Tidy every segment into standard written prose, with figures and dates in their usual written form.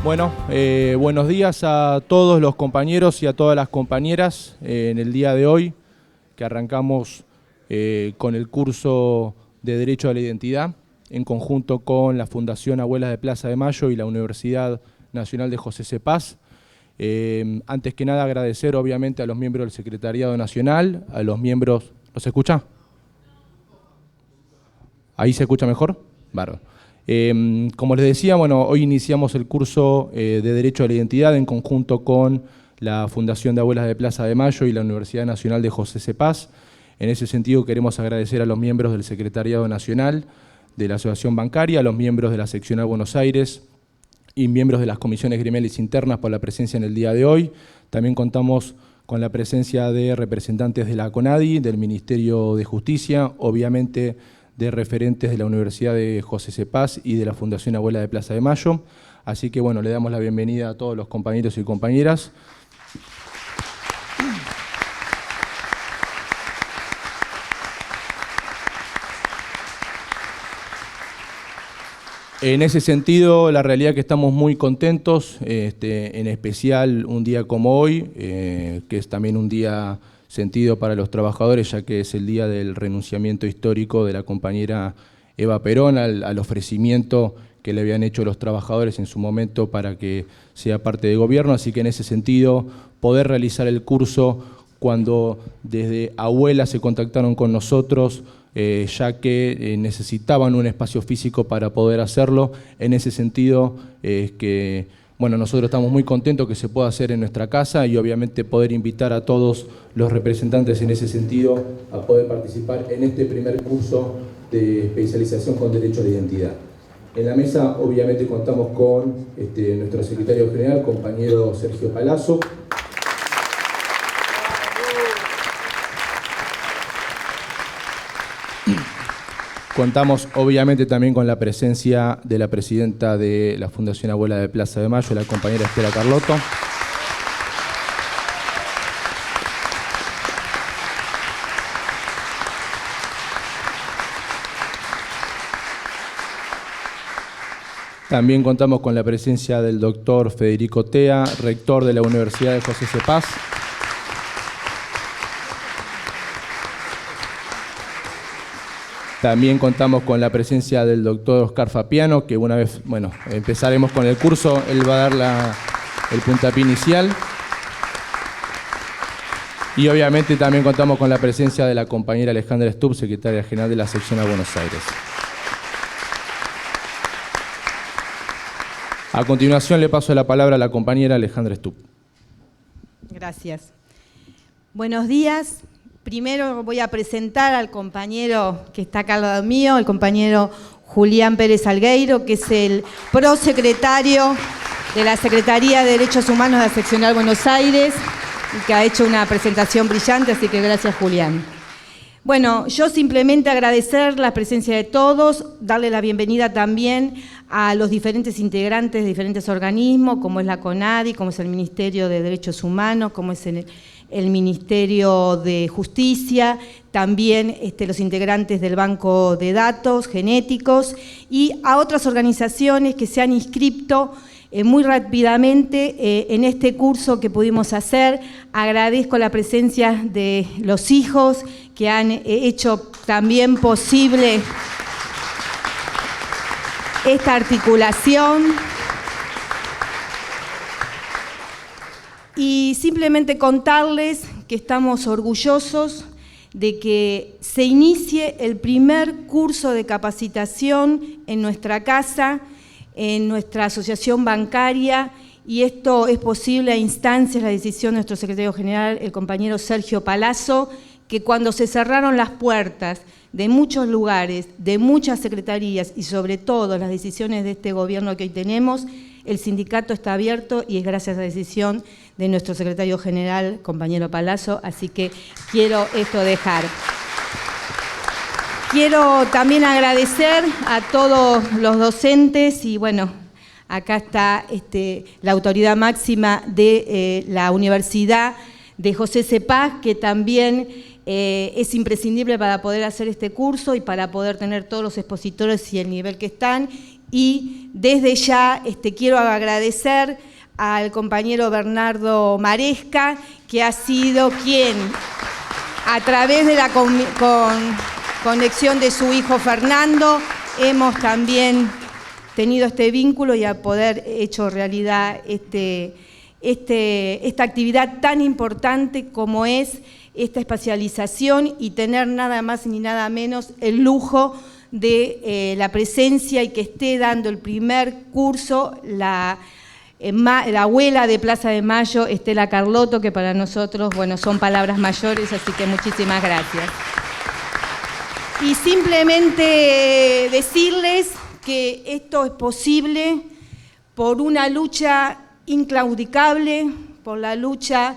Bueno, buenos días a todos los compañeros y a todas las compañeras en el día de hoy, que arrancamos con el curso de Derecho a la Identidad, en conjunto con la Fundación Abuelas de Plaza de Mayo y la Universidad Nacional de José C. Paz. Antes que nada agradecer obviamente a los miembros del Secretariado Nacional, a los miembros... ¿No se escucha? ¿Ahí se escucha mejor? Bárbaro. Como les decía, bueno, hoy iniciamos el curso de Derecho a la Identidad en conjunto con la Fundación de Abuelas de Plaza de Mayo y la Universidad Nacional de José C. Paz. En ese sentido queremos agradecer a los miembros del Secretariado Nacional, de la Asociación Bancaria, a los miembros de la Seccional Buenos Aires y miembros de las comisiones gremiales internas por la presencia en el día de hoy. También contamos con la presencia de representantes de la CONADI, del Ministerio de Justicia, obviamente de referentes de la Universidad de José C. Paz y de la Fundación Abuela de Plaza de Mayo. Así que bueno, le damos la bienvenida a todos los compañeros y compañeras. En ese sentido, la realidad es que estamos muy contentos, en especial un día como hoy, que es también un día sentido para los trabajadores, ya que es el día del renunciamiento histórico de la compañera Eva Perón al ofrecimiento que le habían hecho los trabajadores en su momento para que sea parte del gobierno. Así que en ese sentido, poder realizar el curso cuando desde Abuelas se contactaron con nosotros, ya que necesitaban un espacio físico para poder hacerlo. En ese sentido, bueno, nosotros estamos muy contentos que se pueda hacer en nuestra casa y obviamente poder invitar a todos los representantes en ese sentido a poder participar en este primer curso de especialización con Derecho a la Identidad. En la mesa obviamente contamos con nuestro secretario general, compañero Sergio Palazzo. Contamos obviamente también con la presencia de la presidenta de la Fundación Abuela de Plaza de Mayo, la compañera Estela Carlotto. También contamos con la presencia del doctor Federico Tea, rector de la Universidad de José C. Paz. También contamos con la presencia del doctor Oscar Fapiano, que una vez, bueno, empezaremos con el curso, él va a dar el puntapié inicial. Y obviamente también contamos con la presencia de la compañera Alejandra Stubb, secretaria general de la Seccional Buenos Aires. A continuación le paso la palabra a la compañera Alejandra Stubb. Gracias. Buenos días. Primero voy a presentar al compañero que está acá al lado mío, el compañero Julián Pérez Algueiro, que es el prosecretario de la Secretaría de Derechos Humanos de la Seccional Buenos Aires y que ha hecho una presentación brillante, así que gracias, Julián. Bueno, yo simplemente agradecer la presencia de todos, darle la bienvenida también a los diferentes integrantes de diferentes organismos, como es la CONADI, como es el Ministerio de Derechos Humanos, como es el Ministerio de Justicia, también los integrantes del Banco de Datos Genéticos y a otras organizaciones que se han inscrito muy rápidamente en este curso que pudimos hacer. Agradezco la presencia de los hijos que han hecho también posible esta articulación. Y simplemente contarles que estamos orgullosos de que se inicie el primer curso de capacitación en nuestra casa, en nuestra asociación bancaria, y esto es posible a instancias, la decisión de nuestro secretario general, el compañero Sergio Palazzo, que cuando se cerraron las puertas de muchos lugares, de muchas secretarías y sobre todo las decisiones de este gobierno que hoy tenemos, el sindicato está abierto y es gracias a la decisión de nuestro secretario general, compañero Palazzo, así que quiero esto dejar. Quiero también agradecer a todos los docentes y bueno, acá está la autoridad máxima de la Universidad de José C. Paz, que también es imprescindible para poder hacer este curso y para poder tener todos los expositores y el nivel que están. y desde ya quiero agradecer al compañero Bernardo Maresca, que ha sido quien, a través de la conexión de su hijo Fernando, hemos también tenido este vínculo y a poder hecho realidad esta actividad tan importante como es esta especialización, y tener nada más ni nada menos el lujo de la presencia y que esté dando el primer curso la abuela de Plaza de Mayo, Estela Carlotto, que para nosotros, bueno, son palabras mayores, así que muchísimas gracias. Y simplemente decirles que esto es posible por una lucha inclaudicable, por la lucha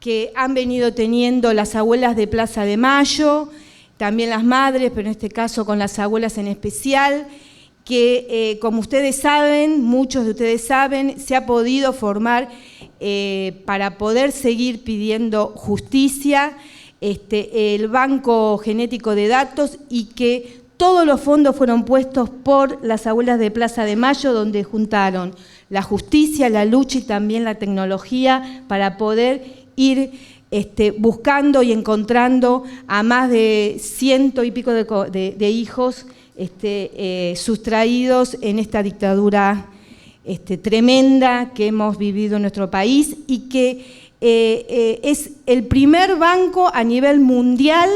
que han venido teniendo las abuelas de Plaza de Mayo, también las madres, pero en este caso con las abuelas en especial, que como ustedes saben, muchos de ustedes saben, se ha podido formar para poder seguir pidiendo justicia, el Banco Genético de Datos, y que todos los fondos fueron puestos por las abuelas de Plaza de Mayo, donde juntaron la justicia, la lucha y también la tecnología para poder ir buscando y encontrando a más de 100 y pico de hijos sustraídos en esta dictadura tremenda que hemos vivido en nuestro país, y que es el primer banco a nivel mundial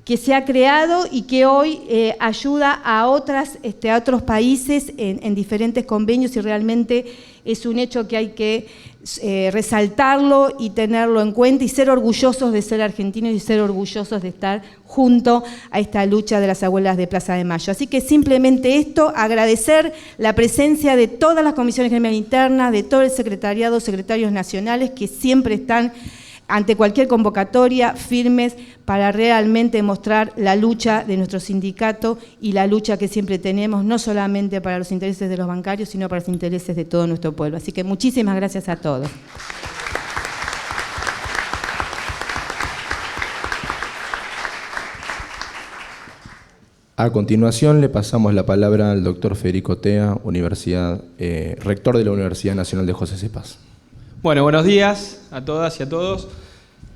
que se ha creado y que hoy ayuda a otros países en diferentes convenios, y realmente es un hecho que hay que resaltarlo y tenerlo en cuenta y ser orgullosos de ser argentinos y ser orgullosos de estar junto a esta lucha de las abuelas de Plaza de Mayo. Así que simplemente esto, agradecer la presencia de todas las comisiones gremiales internas, de todo el secretariado, secretarios nacionales, que siempre están ante cualquier convocatoria firmes para realmente mostrar la lucha de nuestro sindicato y la lucha que siempre tenemos, no solamente para los intereses de los bancarios, sino para los intereses de todo nuestro pueblo. Así que muchísimas gracias a todos. A continuación le pasamos la palabra al doctor Federico Tea, rector de la Universidad Nacional de José C. Paz. Bueno, buenos días a todas y a todos.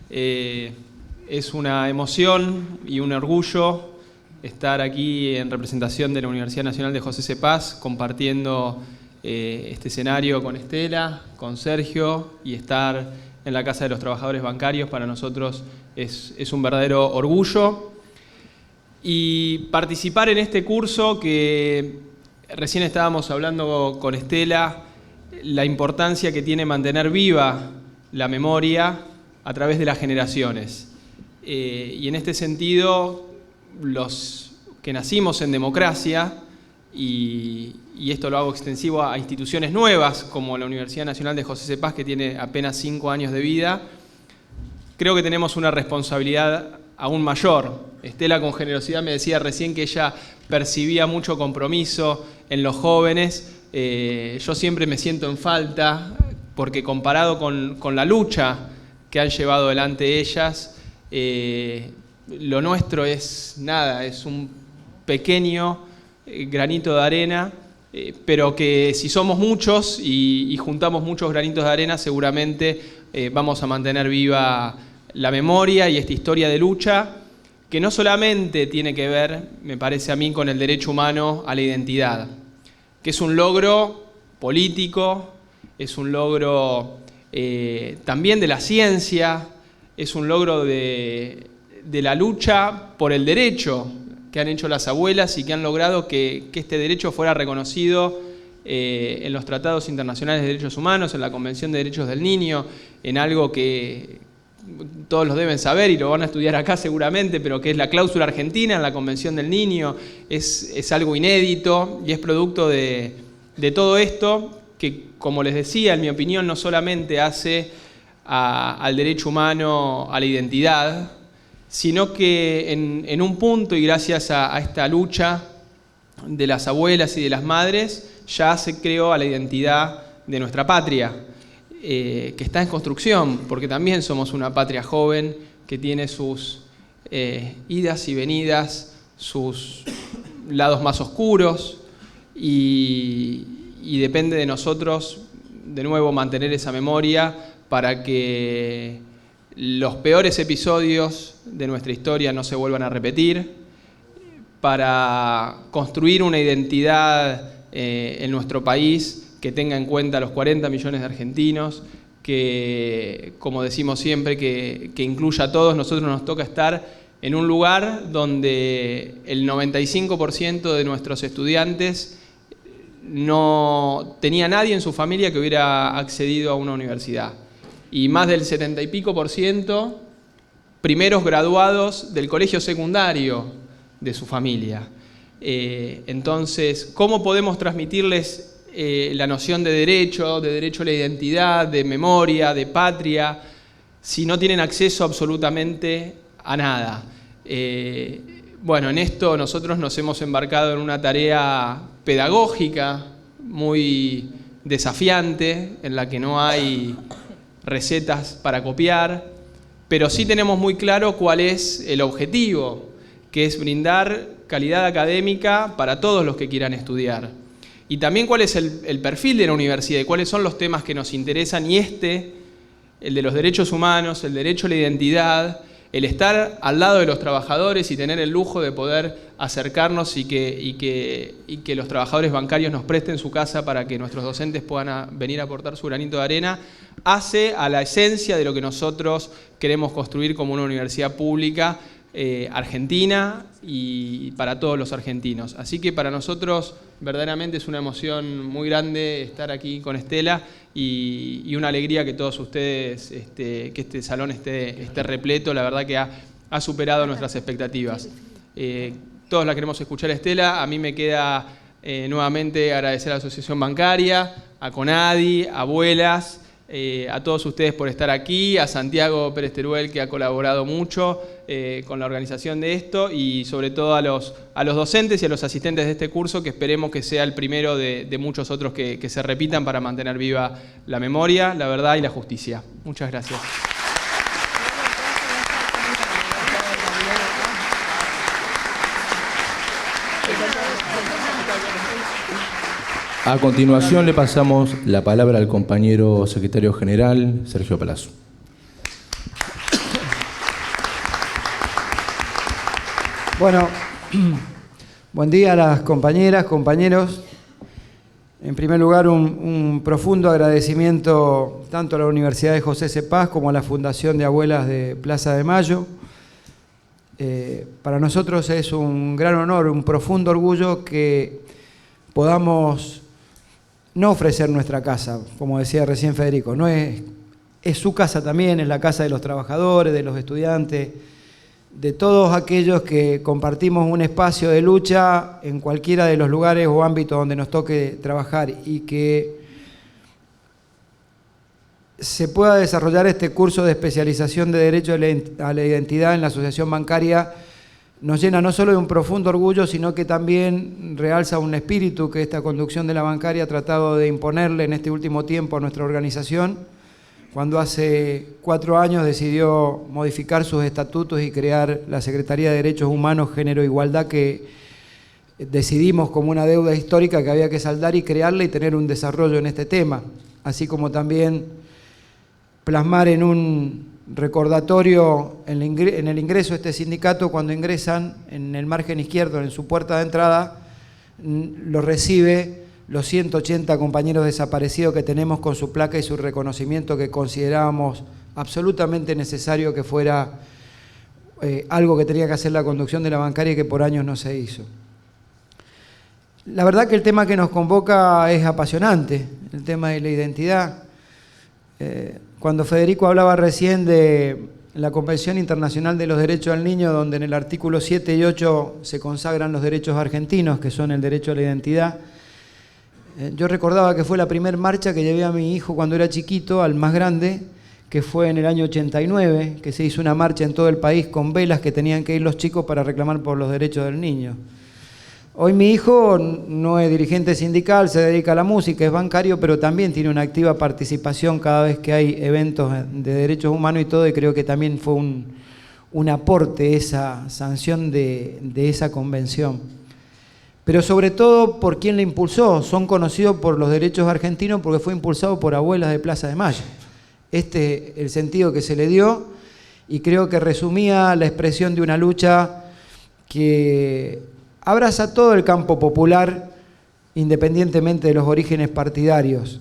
Es una emoción y un orgullo estar aquí en representación de la Universidad Nacional de José C. Paz, compartiendo este escenario con Estela, con Sergio, y estar en la Casa de los Trabajadores Bancarios. Para nosotros es un verdadero orgullo. Y participar en este curso que recién estábamos hablando con Estela, la importancia que tiene mantener viva la memoria a través de las generaciones. Y en este sentido, los que nacimos en democracia, y esto lo hago extensivo a instituciones nuevas como la Universidad Nacional de José C. Paz, que tiene apenas 5 años de vida, creo que tenemos una responsabilidad aún mayor. Estela, con generosidad, me decía recién que ella percibía mucho compromiso en los jóvenes. Yo siempre me siento en falta, porque comparado con la lucha que han llevado adelante ellas, lo nuestro es nada, es un pequeño granito de arena, pero que si somos muchos y juntamos muchos granitos de arena, seguramente vamos a mantener viva la memoria y esta historia de lucha, que no solamente tiene que ver, me parece a mí, con el derecho humano a la identidad, que es un logro político, es un logro también de la ciencia, es un logro de la lucha por el derecho que han hecho las abuelas y que han logrado que este derecho fuera reconocido en los tratados internacionales de derechos humanos, en la Convención de Derechos del Niño, en algo que todos lo deben saber y lo van a estudiar acá seguramente, pero que es la cláusula argentina en la Convención del Niño. Es algo inédito y es producto de todo esto que, como les decía, en mi opinión, no solamente hace al derecho humano a la identidad, sino que en un punto, y gracias a esta lucha de las abuelas y de las madres, ya se creó a la identidad de nuestra patria, que está en construcción, porque también somos una patria joven que tiene sus idas y venidas, sus lados más oscuros, y depende de nosotros, de nuevo, mantener esa memoria para que los peores episodios de nuestra historia no se vuelvan a repetir, para construir una identidad en nuestro país que tenga en cuenta a los 40 millones de argentinos, que, como decimos siempre, que incluya a todos. Nosotros nos toca estar en un lugar donde el 95% de nuestros estudiantes no tenía nadie en su familia que hubiera accedido a una universidad. Y más del 70 y pico % primeros graduados del colegio secundario de su familia. Entonces, ¿cómo podemos transmitirles la noción de derecho a la identidad, de memoria, de patria, si no tienen acceso absolutamente a nada? Bueno, en esto nosotros nos hemos embarcado en una tarea pedagógica muy desafiante, en la que no hay recetas para copiar, pero sí tenemos muy claro cuál es el objetivo, que es brindar calidad académica para todos los que quieran estudiar. Y también cuál es el perfil de la universidad y cuáles son los temas que nos interesan, y el de los derechos humanos, el derecho a la identidad, el estar al lado de los trabajadores y tener el lujo de poder acercarnos y que los trabajadores bancarios nos presten su casa para que nuestros docentes puedan venir a aportar su granito de arena, hace a la esencia de lo que nosotros queremos construir como una universidad pública argentina y para todos los argentinos. Así que para nosotros verdaderamente es una emoción muy grande estar aquí con Estela y una alegría que todos ustedes, que este salón esté repleto. La verdad que ha superado nuestras expectativas. Todos la queremos escuchar a Estela. A mí me queda nuevamente agradecer a la Asociación Bancaria, a CONADI, a Abuelas, a todos ustedes por estar aquí, a Santiago Pérez Teruel, que ha colaborado mucho con la organización de esto, y sobre todo a los docentes y a los asistentes de este curso, que esperemos que sea el primero de muchos otros que se repitan para mantener viva la memoria, la verdad y la justicia. Muchas gracias. A continuación le pasamos la palabra al compañero secretario general, Sergio Palazzo. Bueno, buen día a las compañeras, compañeros. En primer lugar, un profundo agradecimiento tanto a la Universidad de José C. Paz como a la Fundación de Abuelas de Plaza de Mayo. Para nosotros es un gran honor, un profundo orgullo que podamos no ofrecer nuestra casa, como decía recién Federico, no es su casa también, es la casa de los trabajadores, de los estudiantes, de todos aquellos que compartimos un espacio de lucha en cualquiera de los lugares o ámbitos donde nos toque trabajar, y que se pueda desarrollar este curso de especialización de Derecho a la Identidad en la Asociación Bancaria nos llena no solo de un profundo orgullo, sino que también realza un espíritu que esta conducción de la bancaria ha tratado de imponerle en este último tiempo a nuestra organización, cuando hace 4 años decidió modificar sus estatutos y crear la Secretaría de Derechos Humanos, Género e Igualdad, que decidimos como una deuda histórica que había que saldar y crearla y tener un desarrollo en este tema, así como también plasmar en un recordatorio en el ingreso a este sindicato. Cuando ingresan, en el margen izquierdo, en su puerta de entrada, lo recibe los 180 compañeros desaparecidos que tenemos con su placa y su reconocimiento, que considerábamos absolutamente necesario que fuera algo que tenía que hacer la conducción de la bancaria y que por años no se hizo. La verdad que el tema que nos convoca es apasionante, el tema de la identidad. Cuando Federico hablaba recién de la Convención Internacional de los Derechos del Niño, donde en el artículo 7 y 8 se consagran los derechos argentinos, que son el derecho a la identidad, yo recordaba que fue la primera marcha que llevé a mi hijo cuando era chiquito, al más grande, que fue en el año 89, que se hizo una marcha en todo el país con velas que tenían que ir los chicos para reclamar por los derechos del niño. Hoy mi hijo no es dirigente sindical, se dedica a la música, es bancario, pero también tiene una activa participación cada vez que hay eventos de derechos humanos y todo, y creo que también fue un aporte esa sanción de esa convención. pero sobre todo por quien le impulsó. Son conocidos por los derechos argentinos porque fue impulsado por abuelas de Plaza de Mayo. Este es el sentido que se le dio, y creo que resumía la expresión de una lucha que abraza todo el campo popular, independientemente de los orígenes partidarios.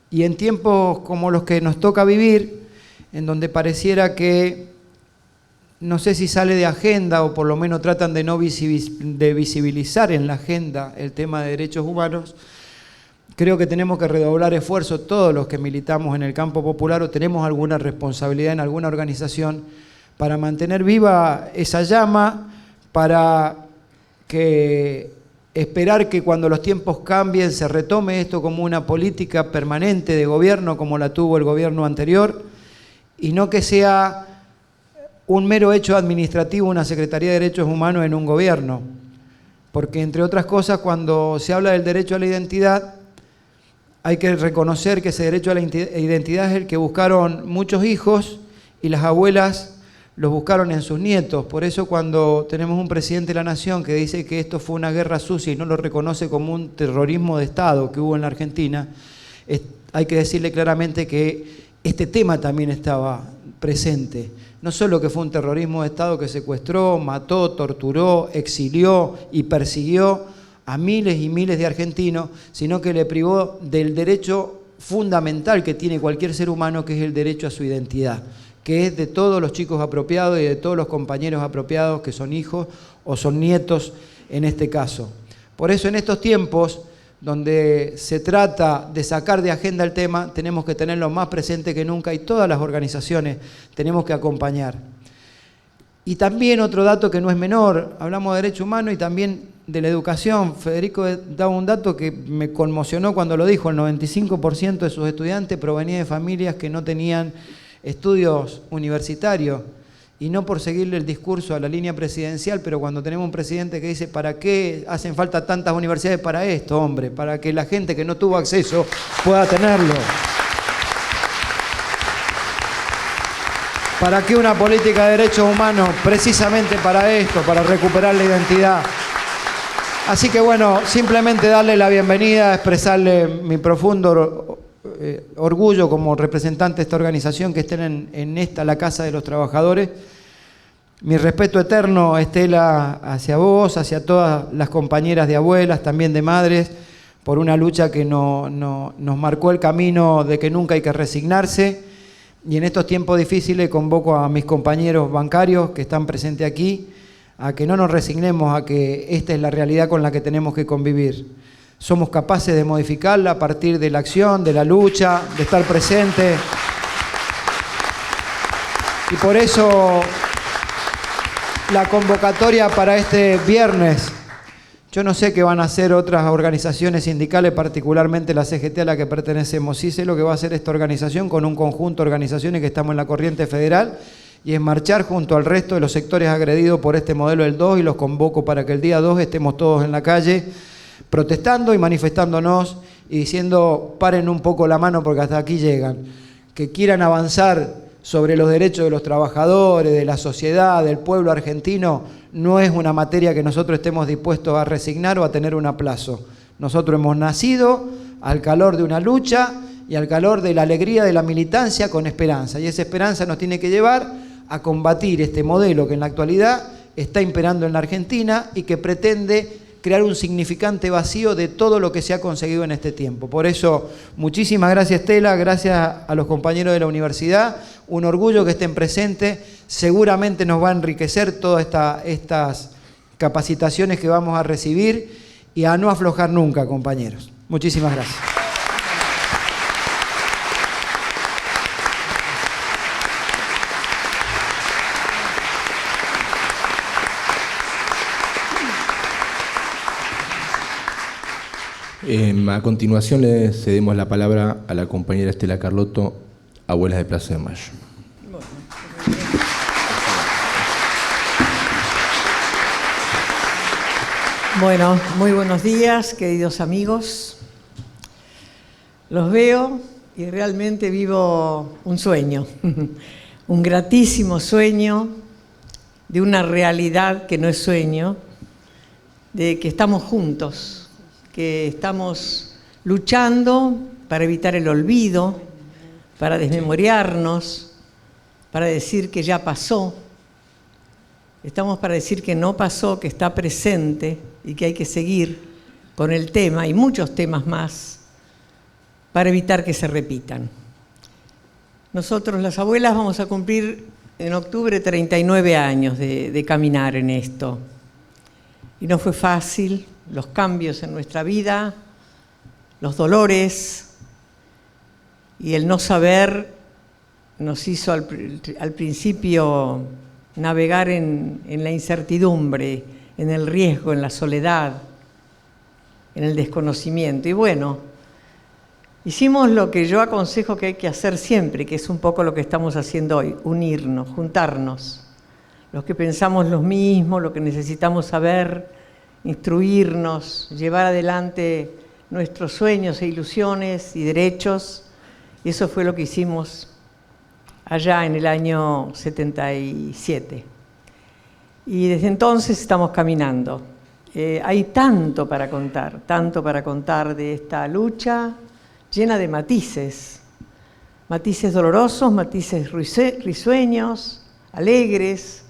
Y en tiempos como los que nos toca vivir, en donde pareciera que, no sé si sale de agenda o por lo menos tratan de no visibilizar en la agenda el tema de derechos humanos, creo que tenemos que redoblar esfuerzos todos los que militamos en el campo popular o tenemos alguna responsabilidad en alguna organización para mantener viva esa llama, para esperar que cuando los tiempos cambien se retome esto como una política permanente de gobierno como la tuvo el gobierno anterior, y no que sea un mero hecho administrativo una Secretaría de Derechos Humanos en un gobierno. Porque, entre otras cosas, cuando se habla del derecho a la identidad, hay que reconocer que ese derecho a la identidad es el que buscaron muchos hijos y las abuelas los buscaron en sus nietos. Por eso, cuando tenemos un presidente de la Nación que dice que esto fue una guerra sucia y no lo reconoce como un terrorismo de Estado que hubo en la Argentina, hay que decirle claramente que este tema también estaba presente. No solo que fue un terrorismo de Estado que secuestró, mató, torturó, exilió y persiguió a miles y miles de argentinos, sino que le privó del derecho fundamental que tiene cualquier ser humano, que es el derecho a su identidad, que es de todos los chicos apropiados y de todos los compañeros apropiados que son hijos o son nietos en este caso. Por eso, en estos tiempos donde se trata de sacar de agenda el tema, tenemos que tenerlo más presente que nunca, y todas las organizaciones tenemos que acompañar. Y también otro dato que no es menor, hablamos de derechos humanos y también de la educación. Federico daba un dato que me conmocionó cuando lo dijo: el 95% de sus estudiantes provenía de familias que no tenían estudios universitarios. Y no por seguirle el discurso a la línea presidencial, pero cuando tenemos un presidente que dice: ¿para qué hacen falta tantas universidades para esto, hombre? Para que la gente que no tuvo acceso pueda tenerlo. ¿Para qué una política de derechos humanos? Precisamente para esto, para recuperar la identidad. Así que bueno, simplemente darle la bienvenida, expresarle mi profundo orgullo como representante de esta organización que estén en esta, la Casa de los Trabajadores. Mi respeto eterno, Estela, hacia vos, hacia todas las compañeras de abuelas, también de madres, por una lucha que nos marcó el camino de que nunca hay que resignarse. Y en estos tiempos difíciles convoco a mis compañeros bancarios que están presentes aquí a que no nos resignemos a que esta es la realidad con la que tenemos que convivir. Somos capaces de modificarla a partir de la acción, de la lucha, de estar presente. Y por eso la convocatoria para este viernes, yo no sé qué van a hacer otras organizaciones sindicales, particularmente la CGT a la que pertenecemos. Sí sé lo que va a hacer esta organización con un conjunto de organizaciones que estamos en la corriente federal, y es marchar junto al resto de los sectores agredidos por este modelo del 2, y los convoco para que el día 2 estemos todos en la calle protestando y manifestándonos y diciendo: paren un poco la mano porque hasta aquí llegan. Que quieran avanzar sobre los derechos de los trabajadores, de la sociedad, del pueblo argentino, no es una materia que nosotros estemos dispuestos a resignar o a tener un aplazo. Nosotros hemos nacido al calor de una lucha y al calor de la alegría de la militancia con esperanza, y esa esperanza nos tiene que llevar a combatir este modelo que en la actualidad está imperando en la Argentina y que pretende crear un significante vacío de todo lo que se ha conseguido en este tiempo. Por eso, muchísimas gracias, Estela, gracias a los compañeros de la universidad, un orgullo que estén presentes, seguramente nos va a enriquecer todas estas capacitaciones que vamos a recibir, y a no aflojar nunca, compañeros. Muchísimas gracias. A continuación le cedemos la palabra a la compañera Estela Carlotto, Abuelas de Plaza de Mayo. Bueno, muy buenos días, queridos amigos. Los veo y realmente vivo un sueño, un gratísimo sueño de una realidad que no es sueño, de que estamos juntos, que estamos luchando para evitar el olvido, para desmemoriarnos, para decir que ya pasó. Estamos para decir que no pasó, que está presente y que hay que seguir con el tema y muchos temas más para evitar que se repitan. Nosotros, las abuelas, vamos a cumplir en octubre 39 años de caminar en esto. Y no fue fácil, los cambios en nuestra vida, los dolores y el no saber nos hizo al principio navegar en la incertidumbre, en el riesgo, en la soledad, en el desconocimiento. Y bueno, hicimos lo que yo aconsejo que hay que hacer siempre, que es un poco lo que estamos haciendo hoy, unirnos, juntarnos. Los que pensamos lo mismo, lo que necesitamos saber, instruirnos, llevar adelante nuestros sueños e ilusiones y derechos. Y eso fue lo que hicimos allá en el año 77. Y desde entonces estamos caminando. Hay tanto para contar de esta lucha llena de matices dolorosos, matices risueños, alegres,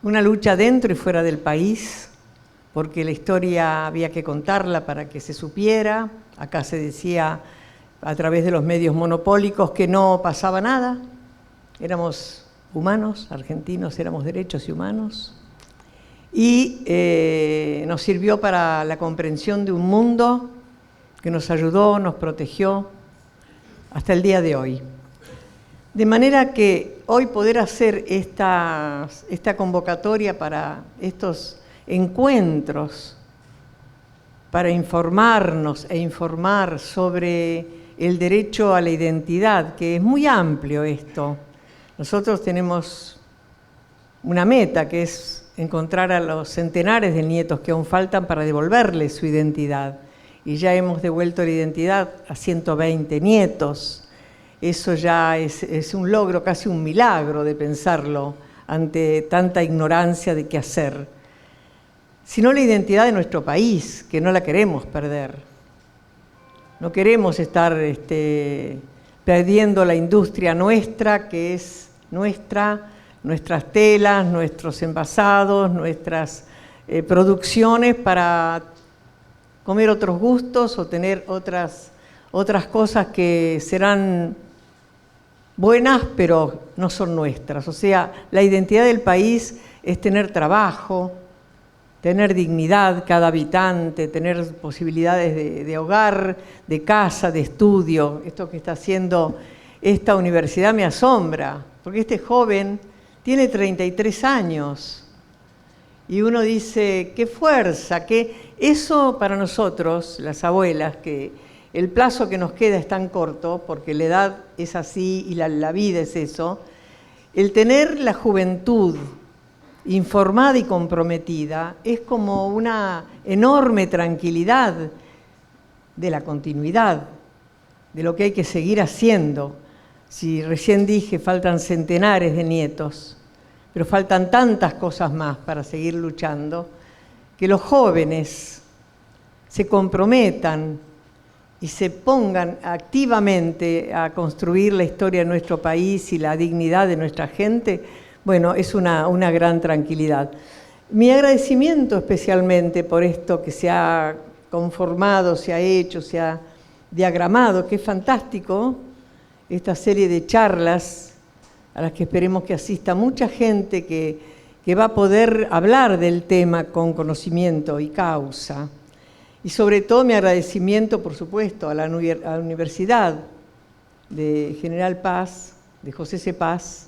una lucha dentro y fuera del país, porque la historia había que contarla para que se supiera. Acá se decía a través de los medios monopólicos que no pasaba nada, éramos humanos, argentinos éramos derechos y humanos, y nos sirvió para la comprensión de un mundo que nos ayudó, nos protegió hasta el día de hoy. De manera que hoy poder hacer esta convocatoria para estos encuentros, para informarnos e informar sobre el derecho a la identidad, que es muy amplio esto. Nosotros tenemos una meta, que es encontrar a los centenares de nietos que aún faltan para devolverles su identidad. Y ya hemos devuelto la identidad a 120 nietos. Eso ya es un logro, casi un milagro de pensarlo ante tanta ignorancia de qué hacer. Sino la identidad de nuestro país, que no la queremos perder. No queremos estar perdiendo la industria nuestra, que es nuestras telas, nuestros envasados, nuestras producciones para comer otros gustos o tener otras cosas que serán buenas, pero no son nuestras. O sea, la identidad del país es tener trabajo, tener dignidad cada habitante, tener posibilidades de hogar, de casa, de estudio. Esto que está haciendo esta universidad me asombra, porque este joven tiene 33 años y uno dice, qué fuerza, que eso para nosotros, las abuelas, que el plazo que nos queda es tan corto, porque la edad es así y la vida es eso, el tener la juventud informada y comprometida es como una enorme tranquilidad de la continuidad, de lo que hay que seguir haciendo. Si recién dije, faltan centenares de nietos, pero faltan tantas cosas más para seguir luchando, que los jóvenes se comprometan y se pongan activamente a construir la historia de nuestro país y la dignidad de nuestra gente. Bueno, es una gran tranquilidad. Mi agradecimiento especialmente por esto que se ha conformado, se ha hecho, se ha diagramado, que es fantástico, esta serie de charlas a las que esperemos que asista mucha gente que va a poder hablar del tema con conocimiento y causa. Y sobre todo mi agradecimiento, por supuesto, a la Universidad de General Paz, de José C. Paz,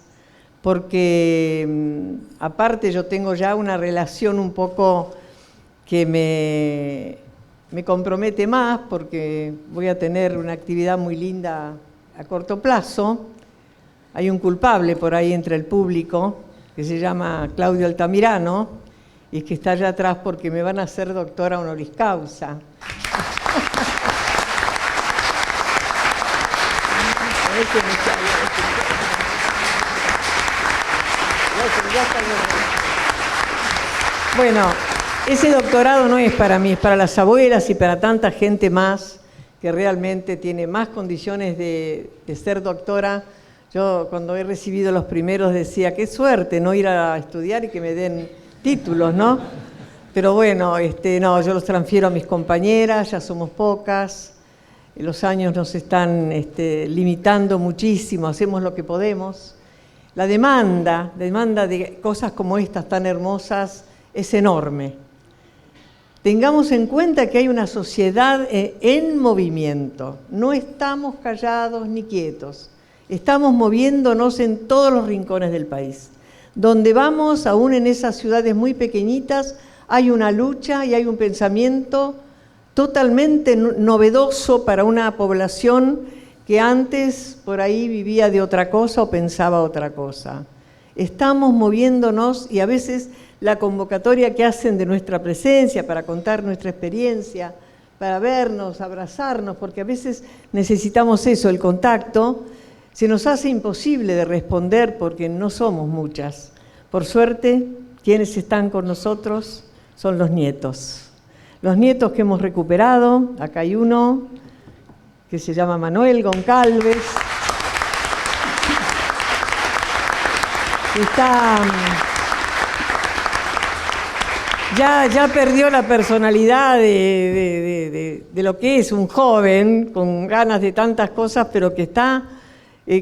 porque aparte yo tengo ya una relación un poco que me compromete más, porque voy a tener una actividad muy linda a corto plazo. Hay un culpable por ahí entre el público, que se llama Claudio Altamirano, y que está allá atrás porque me van a hacer doctora honoris causa. Bueno, Ese doctorado no es para mí, es para las abuelas y para tanta gente más que realmente tiene más condiciones de ser doctora. Yo cuando he recibido los primeros decía, qué suerte no ir a estudiar y que me den títulos, ¿no? Pero bueno, no, yo los transfiero a mis compañeras, ya somos pocas, los años nos están limitando muchísimo, hacemos lo que podemos. La demanda de cosas como estas tan hermosas es enorme. Tengamos en cuenta que hay una sociedad en movimiento, no estamos callados ni quietos, estamos moviéndonos en todos los rincones del país. Donde vamos, aún en esas ciudades muy pequeñitas, hay una lucha y hay un pensamiento totalmente novedoso para una población que antes por ahí vivía de otra cosa o pensaba otra cosa. Estamos moviéndonos y a veces la convocatoria que hacen de nuestra presencia para contar nuestra experiencia, para vernos, abrazarnos, porque a veces necesitamos eso, el contacto, se nos hace imposible de responder porque no somos muchas. Por suerte, quienes están con nosotros son los nietos. Los nietos que hemos recuperado, acá hay uno que se llama Manuel Goncalves. Ya perdió la personalidad de lo que es un joven, con ganas de tantas cosas, pero que está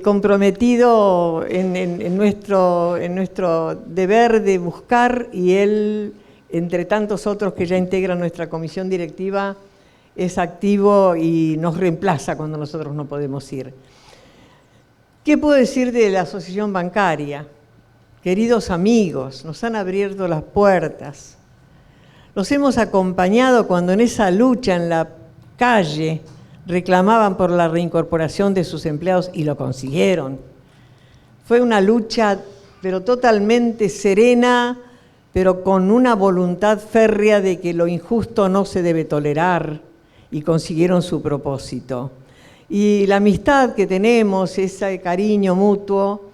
comprometido en nuestro deber de buscar, y él, entre tantos otros que ya integran nuestra comisión directiva, es activo y nos reemplaza cuando nosotros no podemos ir. ¿Qué puedo decir de la asociación bancaria? Queridos amigos, nos han abierto las puertas. Los hemos acompañado cuando en esa lucha en la calle reclamaban por la reincorporación de sus empleados y lo consiguieron. Fue una lucha, pero totalmente serena, pero con una voluntad férrea de que lo injusto no se debe tolerar, y consiguieron su propósito. Y la amistad que tenemos, ese cariño mutuo,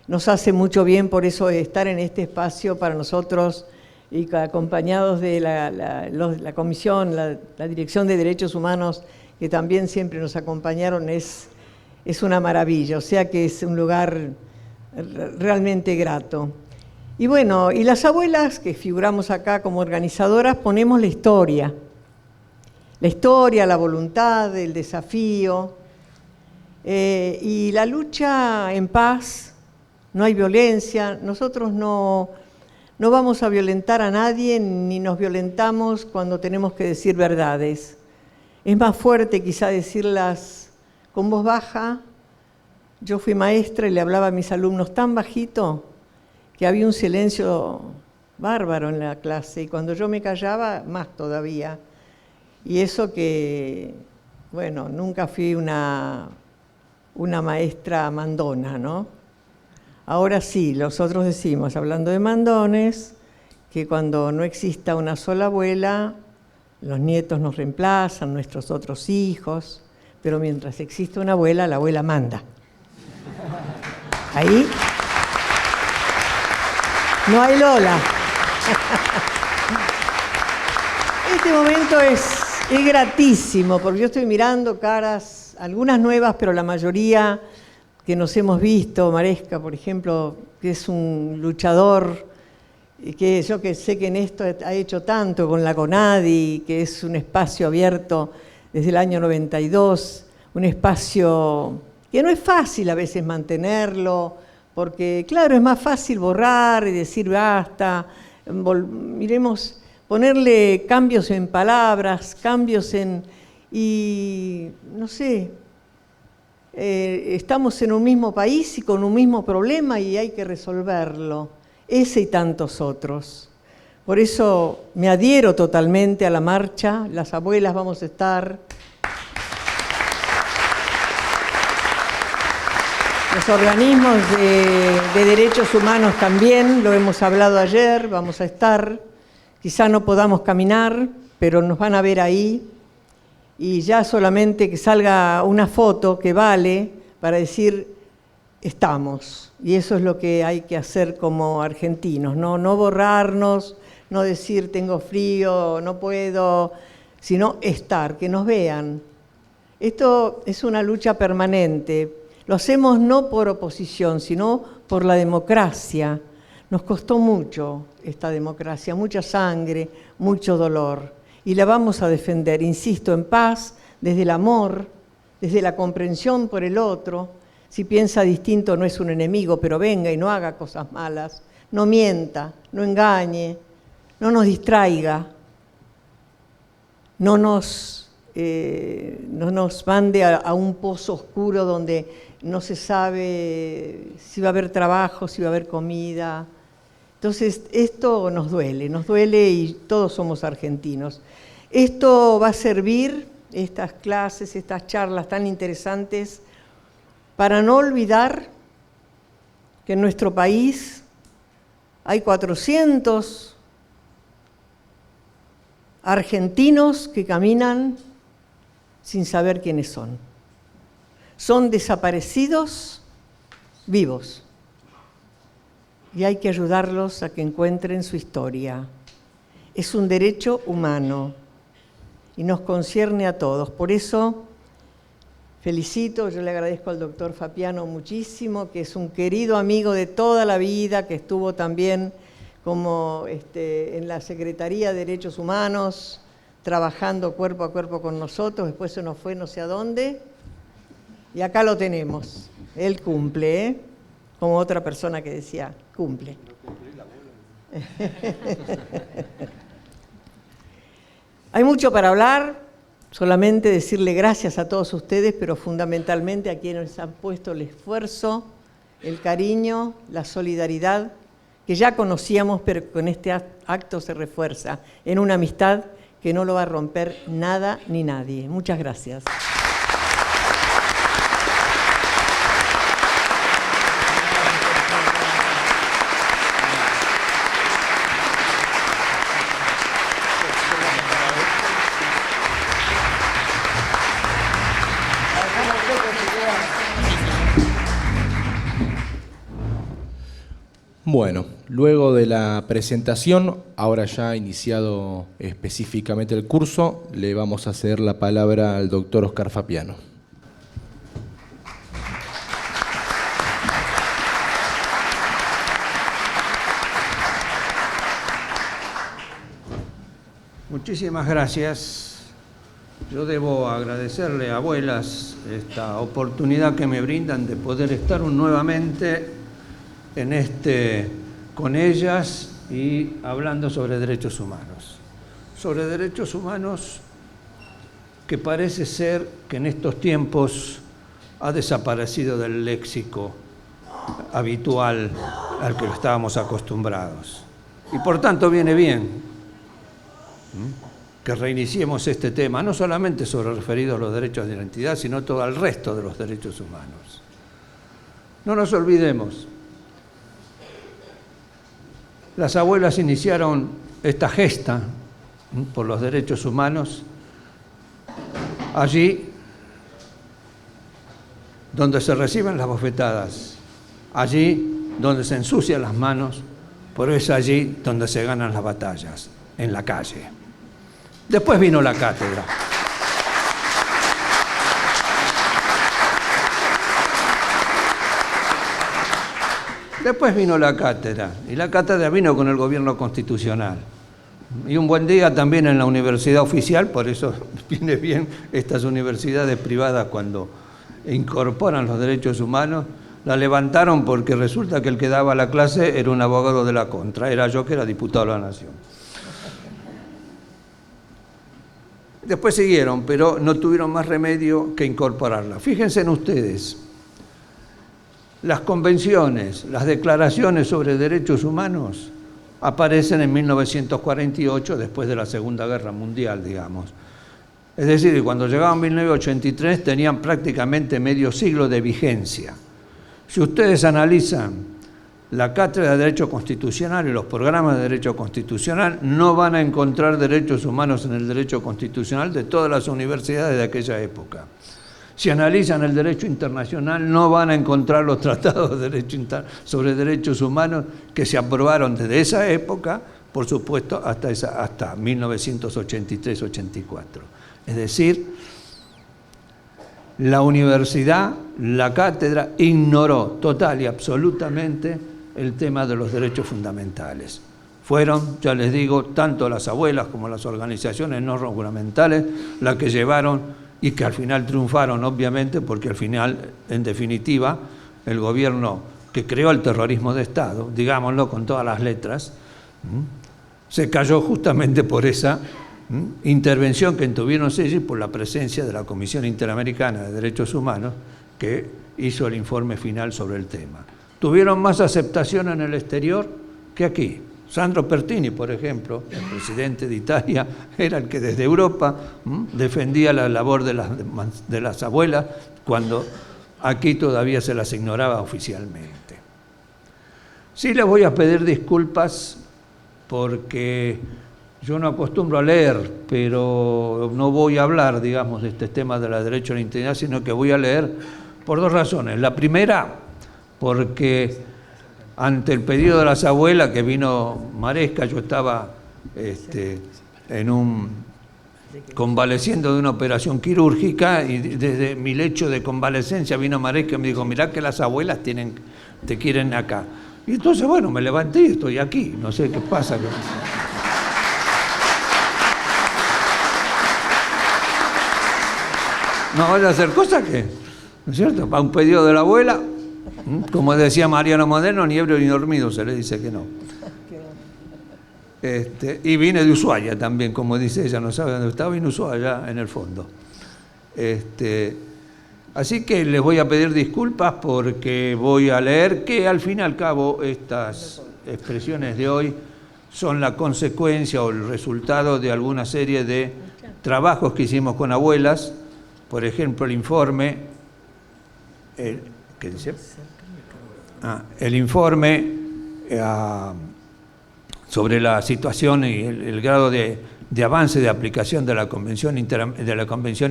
nos hace mucho bien, por eso estar en este espacio para nosotros y acompañados de la Comisión, la Dirección de Derechos Humanos, que también siempre nos acompañaron, es una maravilla, o sea que es un lugar realmente grato. Y bueno, y las abuelas que figuramos acá como organizadoras ponemos la historia, la voluntad, el desafío, y la lucha en paz, no hay violencia, nosotros no vamos a violentar a nadie ni nos violentamos cuando tenemos que decir verdades. Es más fuerte quizá decirlas con voz baja. Yo fui maestra y le hablaba a mis alumnos tan bajito que había un silencio bárbaro en la clase, y cuando yo me callaba, más todavía. Y eso que, bueno, nunca fui una maestra mandona, ¿no? Ahora sí, nosotros decimos, hablando de mandones, que cuando no exista una sola abuela, los nietos nos reemplazan, nuestros otros hijos, pero mientras exista una abuela, la abuela manda. Ahí no hay Lola. Este momento es gratísimo, porque yo estoy mirando caras, algunas nuevas, pero la mayoría que nos hemos visto. Maresca, por ejemplo, que es un luchador, que yo que sé que en esto ha hecho tanto con la CONADI, que es un espacio abierto desde el año 92, un espacio que no es fácil a veces mantenerlo, porque claro, es más fácil borrar y decir basta, miremos, ponerle cambios en palabras, y no sé, estamos en un mismo país y con un mismo problema y hay que resolverlo, ese y tantos otros. Por eso me adhiero totalmente a la marcha, las abuelas vamos a estar, los organismos de derechos humanos también, lo hemos hablado ayer, vamos a estar. Quizá no podamos caminar, pero nos van a ver ahí, y ya solamente que salga una foto que vale para decir estamos. Y eso es lo que hay que hacer como argentinos, no borrarnos, no decir tengo frío, no puedo, sino estar, que nos vean. Esto es una lucha permanente. Lo hacemos no por oposición, sino por la democracia. Nos costó mucho esta democracia, mucha sangre, mucho dolor. Y la vamos a defender, insisto, en paz, desde el amor, desde la comprensión por el otro. Si piensa distinto no es un enemigo, pero venga y no haga cosas malas, no mienta, no engañe, no nos distraiga, no nos mande a un pozo oscuro donde no se sabe si va a haber trabajo, si va a haber comida. Entonces, esto nos duele y todos somos argentinos. Esto va a servir, estas clases, estas charlas tan interesantes, para no olvidar que en nuestro país hay 400 argentinos que caminan sin saber quiénes son. Son desaparecidos vivos. Y hay que ayudarlos a que encuentren su historia. Es un derecho humano y nos concierne a todos. Por eso felicito, yo le agradezco al doctor Fapiano muchísimo, que es un querido amigo de toda la vida, que estuvo también como en la Secretaría de Derechos Humanos, trabajando cuerpo a cuerpo con nosotros, después se nos fue no sé a dónde, y acá lo tenemos. Él cumple, ¿eh? Como otra persona que decía, cumple. Hay mucho para hablar, solamente decirle gracias a todos ustedes, pero fundamentalmente a quienes han puesto el esfuerzo, el cariño, la solidaridad, que ya conocíamos, pero con este acto se refuerza en una amistad que no lo va a romper nada ni nadie. Muchas gracias. Bueno, luego de la presentación, ahora ya iniciado específicamente el curso, le vamos a ceder la palabra al doctor Oscar Fapiano. Muchísimas gracias. Yo debo agradecerle, abuelas, esta oportunidad que me brindan de poder estar nuevamente con ellas y hablando sobre derechos humanos. Sobre derechos humanos que parece ser que en estos tiempos ha desaparecido del léxico habitual al que estábamos acostumbrados. Y por tanto viene bien que reiniciemos este tema, no solamente sobre referidos a los derechos de identidad, sino todo el resto de los derechos humanos. No nos olvidemos. Las abuelas iniciaron esta gesta por los derechos humanos allí donde se reciben las bofetadas, allí donde se ensucian las manos, pero es allí donde se ganan las batallas, en la calle. Después vino la cátedra. Después vino la cátedra, y la cátedra vino con el gobierno constitucional. Y un buen día también en la universidad oficial, por eso viene bien estas universidades privadas cuando incorporan los derechos humanos, la levantaron porque resulta que el que daba la clase era un abogado de la contra, era yo que era diputado de la Nación. Después siguieron, pero no tuvieron más remedio que incorporarla. Fíjense en ustedes. Las convenciones, las declaraciones sobre derechos humanos aparecen en 1948, después de la Segunda Guerra Mundial, digamos. Es decir, cuando llegaban en 1983 tenían prácticamente medio siglo de vigencia. Si ustedes analizan la Cátedra de Derecho Constitucional y los programas de Derecho Constitucional, no van a encontrar derechos humanos en el derecho constitucional de todas las universidades de aquella época. Si analizan el derecho internacional, no van a encontrar los tratados de sobre derechos humanos que se aprobaron desde esa época por supuesto, hasta 1983-84. Es decir, la universidad, la cátedra, ignoró total y absolutamente el tema de los derechos fundamentales. Fueron, ya les digo, tanto las abuelas como las organizaciones no gubernamentales las que llevaron y que al final triunfaron, obviamente, porque al final, en definitiva, el gobierno que creó el terrorismo de Estado, digámoslo con todas las letras, se cayó justamente por esa intervención que tuvieron ellos y por la presencia de la Comisión Interamericana de Derechos Humanos que hizo el informe final sobre el tema. Tuvieron más aceptación en el exterior que aquí. Sandro Pertini, por ejemplo, el presidente de Italia, era el que desde Europa defendía la labor de las abuelas cuando aquí todavía se las ignoraba oficialmente. Sí les voy a pedir disculpas porque yo no acostumbro a leer, pero no voy a hablar, digamos, de este tema de la derecho a la intimidad, sino que voy a leer por dos razones. La primera, porque ante el pedido de las abuelas que vino Maresca, yo estaba convaleciendo de una operación quirúrgica y desde mi lecho de convalecencia vino Maresca y me dijo, mirá que las abuelas te quieren acá. Y entonces, bueno, me levanté y estoy aquí, no sé qué pasa. No vaya a hacer cosas que, ¿no es cierto? Para un pedido de la abuela, como decía Mariano Moderno, ni ebrio ni dormido se le dice que no. Y vine de Ushuaia también, como dice ella, no sabe dónde estaba, vine de Ushuaia en el fondo. Así que les voy a pedir disculpas porque voy a leer que al fin y al cabo estas expresiones de hoy son la consecuencia o el resultado de alguna serie de trabajos que hicimos con abuelas. Por ejemplo, el informe, ¿qué dice? El informe sobre la situación y el grado de avance de aplicación de la Convención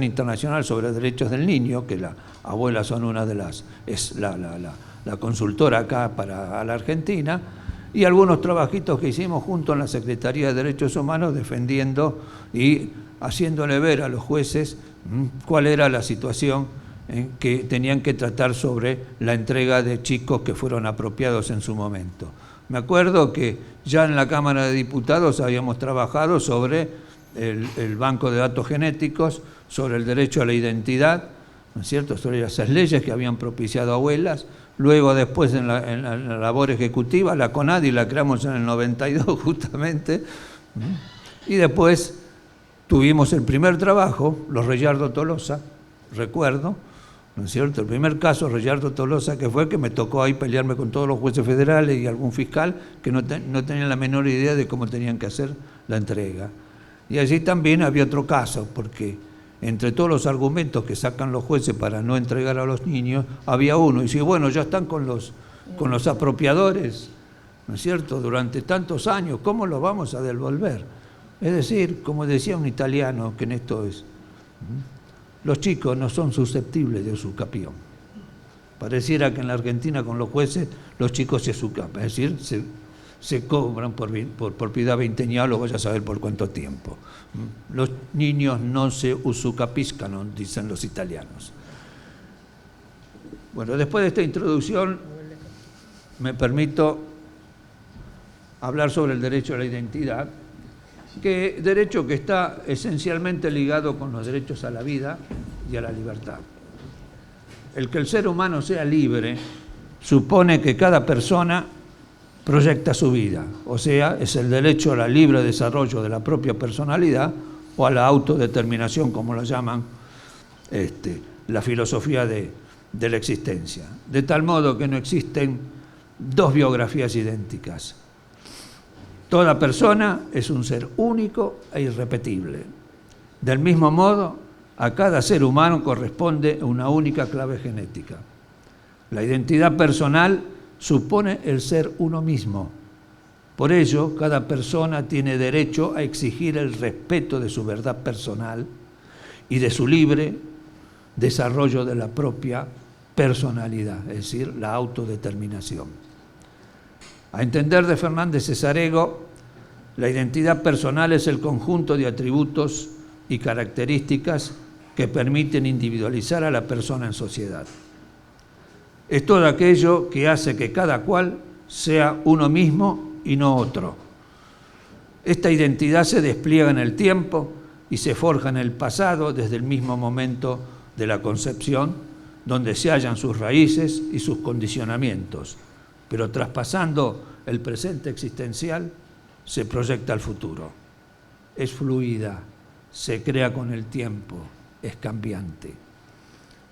Internacional sobre Derechos del Niño, que las abuelas son una de las, es la consultora acá para la Argentina, y algunos trabajitos que hicimos junto a la Secretaría de Derechos Humanos defendiendo y haciéndole ver a los jueces cuál era la situación que tenían que tratar sobre la entrega de chicos que fueron apropiados en su momento. Me acuerdo que ya en la Cámara de Diputados habíamos trabajado sobre el banco de datos genéticos, sobre el derecho a la identidad, ¿no es cierto?, sobre esas leyes que habían propiciado abuelas. Luego, después, en la labor ejecutiva, la CONADI la creamos en el 92 justamente, y después tuvimos el primer trabajo, los Reyardo Tolosa, recuerdo, ¿no es cierto? El primer caso, Reyardo Tolosa, que fue que me tocó ahí pelearme con todos los jueces federales y algún fiscal que no tenían la menor idea de cómo tenían que hacer la entrega. Y allí también había otro caso, porque entre todos los argumentos que sacan los jueces para no entregar a los niños, había uno, y dice, bueno, ya están con los apropiadores, ¿no es cierto?, durante tantos años, ¿cómo los vamos a devolver? Es decir, como decía un italiano, que en esto es, los chicos no son susceptibles de usucapión. Pareciera que en la Argentina con los jueces los chicos se usucapan, es decir, se cobran por propiedad veinteñal o vaya a saber por cuánto tiempo. Los niños no se usucapiscano, dicen los italianos. Bueno, después de esta introducción me permito hablar sobre el derecho a la identidad, derecho que está esencialmente ligado con los derechos a la vida y a la libertad. El que el ser humano sea libre supone que cada persona proyecta su vida, o sea, es el derecho al libre desarrollo de la propia personalidad o a la autodeterminación, como lo llaman la filosofía de la existencia. De tal modo que no existen dos biografías idénticas. Toda persona es un ser único e irrepetible. Del mismo modo, a cada ser humano corresponde una única clave genética. La identidad personal supone el ser uno mismo. Por ello, cada persona tiene derecho a exigir el respeto de su verdad personal y de su libre desarrollo de la propia personalidad, es decir, la autodeterminación. A entender de Fernández Cesarego, La identidad personal es el conjunto de atributos y características que permiten individualizar a la persona en sociedad. Es todo aquello que hace que cada cual sea uno mismo y no otro. Esta identidad se despliega en el tiempo y se forja en el pasado desde el mismo momento de la concepción, donde se hallan sus raíces y sus condicionamientos, pero traspasando el presente existencial, se proyecta al futuro. Es fluida, se crea con el tiempo, es cambiante.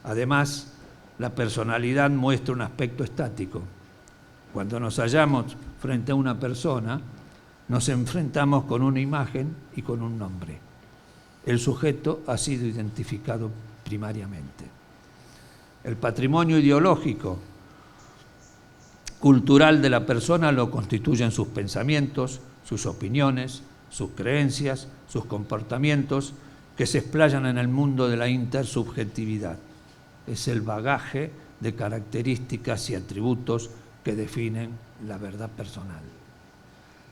Además, la personalidad muestra un aspecto estático. Cuando nos hallamos frente a una persona, nos enfrentamos con una imagen y con un nombre. El sujeto ha sido identificado primariamente. El patrimonio ideológico, cultural de la persona lo constituyen sus pensamientos, sus opiniones, sus creencias, sus comportamientos, que se explayan en el mundo de la intersubjetividad. Es el bagaje de características y atributos que definen la verdad personal.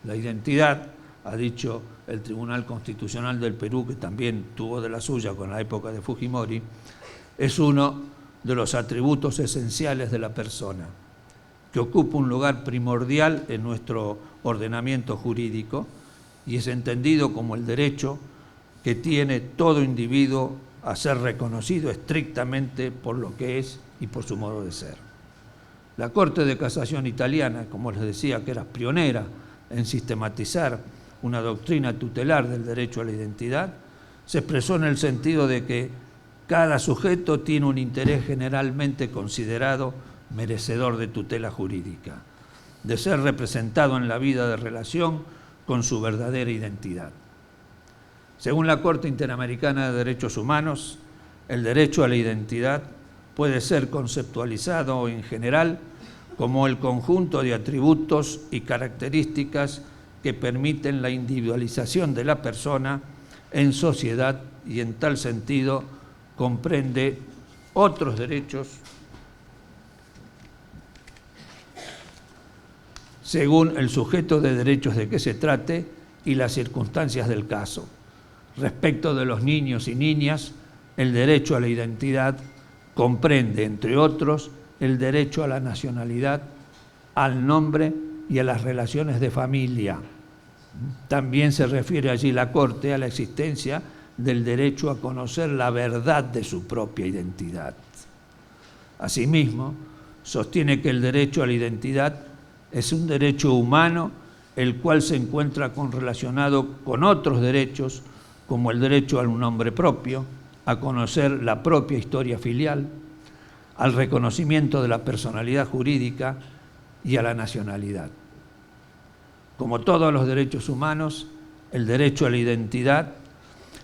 La identidad, ha dicho el Tribunal Constitucional del Perú, que también tuvo de la suya con la época de Fujimori, es uno de los atributos esenciales de la persona, que ocupa un lugar primordial en nuestro ordenamiento jurídico y es entendido como el derecho que tiene todo individuo a ser reconocido estrictamente por lo que es y por su modo de ser. La Corte de Casación italiana, como les decía, que era pionera en sistematizar una doctrina tutelar del derecho a la identidad, se expresó en el sentido de que cada sujeto tiene un interés generalmente considerado merecedor de tutela jurídica, de ser representado en la vida de relación con su verdadera identidad. Según la Corte Interamericana de Derechos Humanos, el derecho a la identidad puede ser conceptualizado en general como el conjunto de atributos y características que permiten la individualización de la persona en sociedad y en tal sentido comprende otros derechos según el sujeto de derechos de que se trate y las circunstancias del caso. Respecto de los niños y niñas, el derecho a la identidad comprende, entre otros, el derecho a la nacionalidad, al nombre y a las relaciones de familia. También se refiere allí la Corte a la existencia del derecho a conocer la verdad de su propia identidad. Asimismo, sostiene que el derecho a la identidad es un derecho humano, el cual se encuentra correlacionado con otros derechos, como el derecho a un nombre propio, a conocer la propia historia filial, al reconocimiento de la personalidad jurídica y a la nacionalidad. Como todos los derechos humanos, el derecho a la identidad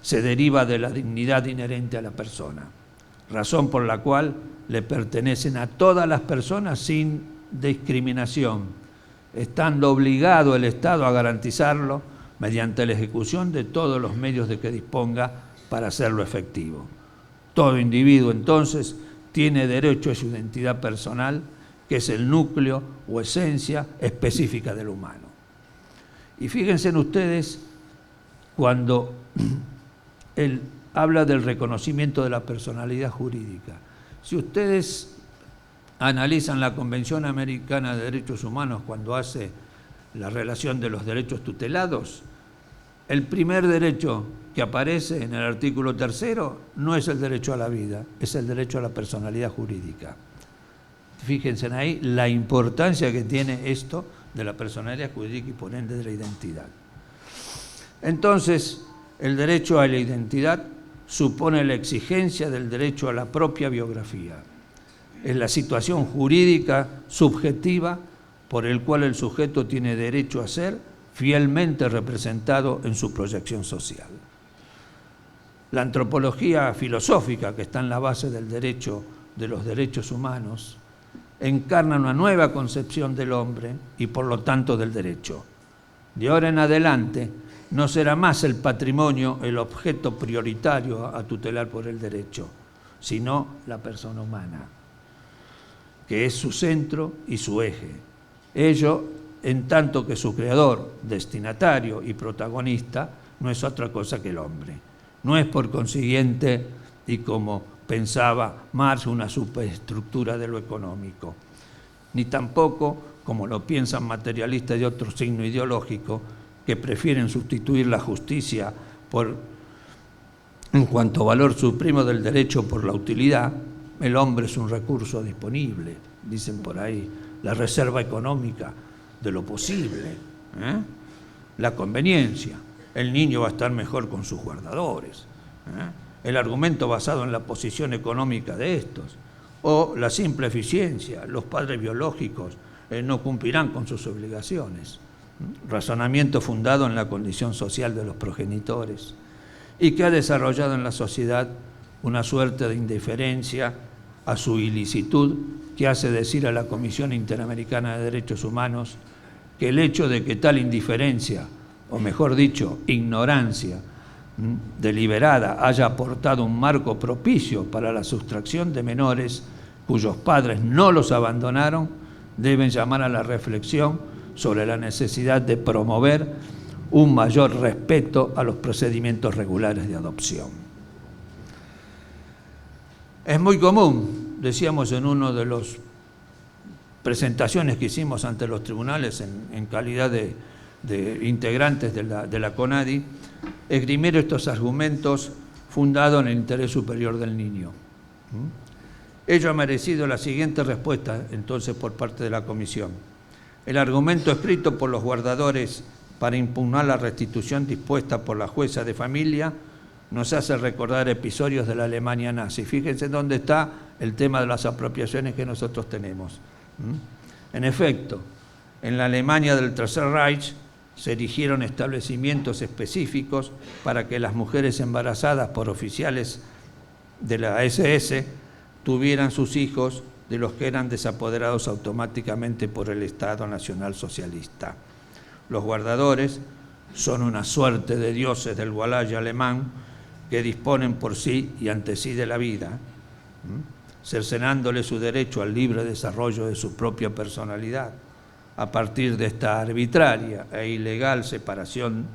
se deriva de la dignidad inherente a la persona, razón por la cual le pertenecen a todas las personas sin discriminación, estando obligado el Estado a garantizarlo mediante la ejecución de todos los medios de que disponga para hacerlo efectivo. Todo individuo, entonces, tiene derecho a su identidad personal, que es el núcleo o esencia específica del humano. Y fíjense en ustedes, cuando él habla del reconocimiento de la personalidad jurídica, si ustedes analizan la Convención Americana de Derechos Humanos cuando hace la relación de los derechos tutelados, el primer derecho que aparece en el artículo 3 no es el derecho a la vida, es el derecho a la personalidad jurídica. Fíjense ahí la importancia que tiene esto de la personalidad jurídica y por ende de la identidad. Entonces, el derecho a la identidad supone la exigencia del derecho a la propia biografía. Es la situación jurídica subjetiva por el cual el sujeto tiene derecho a ser fielmente representado en su proyección social. La antropología filosófica, que está en la base del derecho de los derechos humanos, encarna una nueva concepción del hombre y por lo tanto del derecho. De ahora en adelante no será más el patrimonio el objeto prioritario a tutelar por el derecho, sino la persona humana, que es su centro y su eje. Ello en tanto que su creador, destinatario y protagonista, no es otra cosa que el hombre. No es por consiguiente, y como pensaba Marx, una superestructura de lo económico, ni tampoco, como lo piensan materialistas de otro signo ideológico, que prefieren sustituir la justicia en cuanto a valor supremo del derecho por la utilidad. El hombre es un recurso disponible, dicen por ahí, la reserva económica de lo posible, la conveniencia. El niño va a estar mejor con sus guardadores, el argumento basado en la posición económica de estos, o la simple eficiencia, los padres biológicos no cumplirán con sus obligaciones, razonamiento fundado en la condición social de los progenitores, y que ha desarrollado en la sociedad una suerte de indiferencia a su ilicitud que hace decir a la Comisión Interamericana de Derechos Humanos que el hecho de que tal indiferencia, o mejor dicho, ignorancia deliberada, haya aportado un marco propicio para la sustracción de menores cuyos padres no los abandonaron, deben llamar a la reflexión sobre la necesidad de promover un mayor respeto a los procedimientos regulares de adopción. Es muy común, decíamos en una de las presentaciones que hicimos ante los tribunales en calidad de integrantes de la CONADI, esgrimir estos argumentos fundados en el interés superior del niño. Ello ha merecido la siguiente respuesta entonces por parte de la Comisión. El argumento escrito por los guardadores para impugnar la restitución dispuesta por la jueza de familia nos hace recordar episodios de la Alemania nazi. Fíjense dónde está el tema de las apropiaciones que nosotros tenemos. En efecto, en la Alemania del Tercer Reich se erigieron establecimientos específicos para que las mujeres embarazadas por oficiales de la SS tuvieran sus hijos de los que eran desapoderados automáticamente por el Estado Nacional Socialista. Los guardadores son una suerte de dioses del Walhalla alemán que disponen por sí y ante sí de la vida, cercenándole su derecho al libre desarrollo de su propia personalidad a partir de esta arbitraria e ilegal separación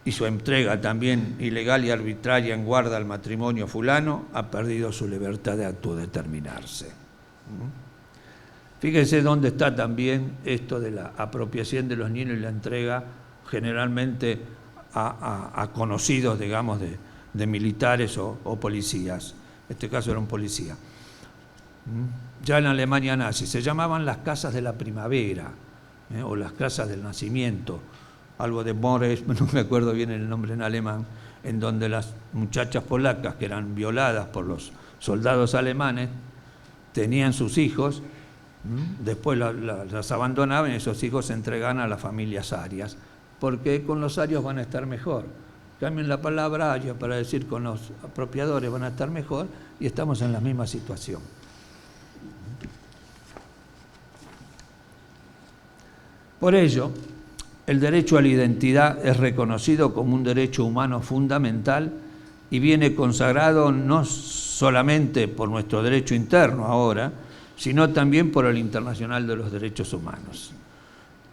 y su entrega también ilegal y arbitraria en guarda al matrimonio fulano, ha perdido su libertad de autodeterminarse. Fíjense dónde está también esto de la apropiación de los niños y la entrega generalmente a conocidos, digamos, de militares o policías. En este caso era un policía. Ya en Alemania nazi se llamaban las casas de la primavera, o las casas del nacimiento, algo de Mores, no me acuerdo bien el nombre en alemán, en donde las muchachas polacas que eran violadas por los soldados alemanes tenían sus hijos, después las abandonaban y esos hijos se entregaban a las familias arias, porque con los arios van a estar mejor. Cambien la palabra aria para decir con los apropiadores van a estar mejor y estamos en la misma situación. Por ello, el derecho a la identidad es reconocido como un derecho humano fundamental y viene consagrado no solamente por nuestro derecho interno ahora, sino también por el Internacional de los Derechos Humanos,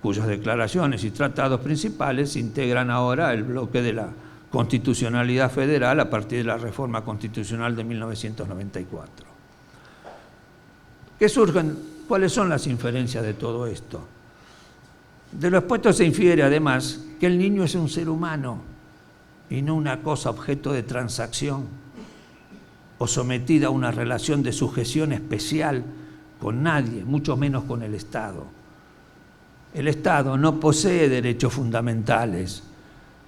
cuyas declaraciones y tratados principales integran ahora el bloque de la constitucionalidad federal a partir de la reforma constitucional de 1994. ¿Qué surgen? ¿Cuáles son las inferencias de todo esto? De lo expuesto se infiere además que el niño es un ser humano y no una cosa objeto de transacción o sometida a una relación de sujeción especial con nadie, mucho menos con el Estado. El Estado no posee derechos fundamentales,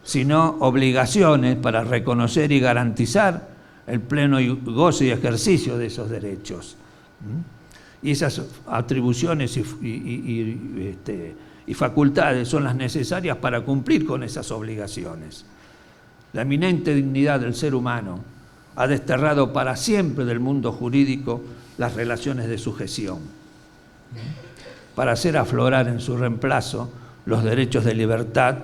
sino obligaciones para reconocer y garantizar el pleno goce y ejercicio de esos derechos. Y esas atribuciones y facultades son las necesarias para cumplir con esas obligaciones. La eminente dignidad del ser humano ha desterrado para siempre del mundo jurídico las relaciones de sujeción, para hacer aflorar en su reemplazo los derechos de libertad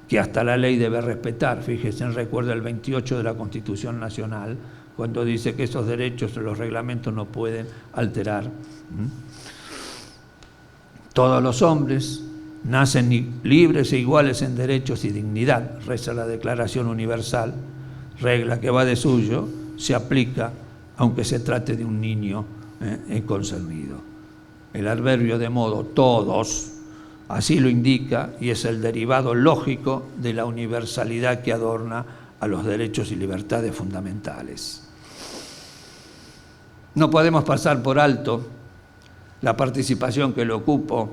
que hasta la ley debe respetar. Fíjense, recuerda el 28 de la Constitución Nacional, cuando dice que esos derechos los reglamentos no pueden alterar. Todos los hombres nacen libres e iguales en derechos y dignidad, reza la Declaración Universal, regla que va de suyo, se aplica aunque se trate de un niño inconcernido. El adverbio de modo todos así lo indica y es el derivado lógico de la universalidad que adorna a los derechos y libertades fundamentales. No podemos pasar por alto la participación que le ocupó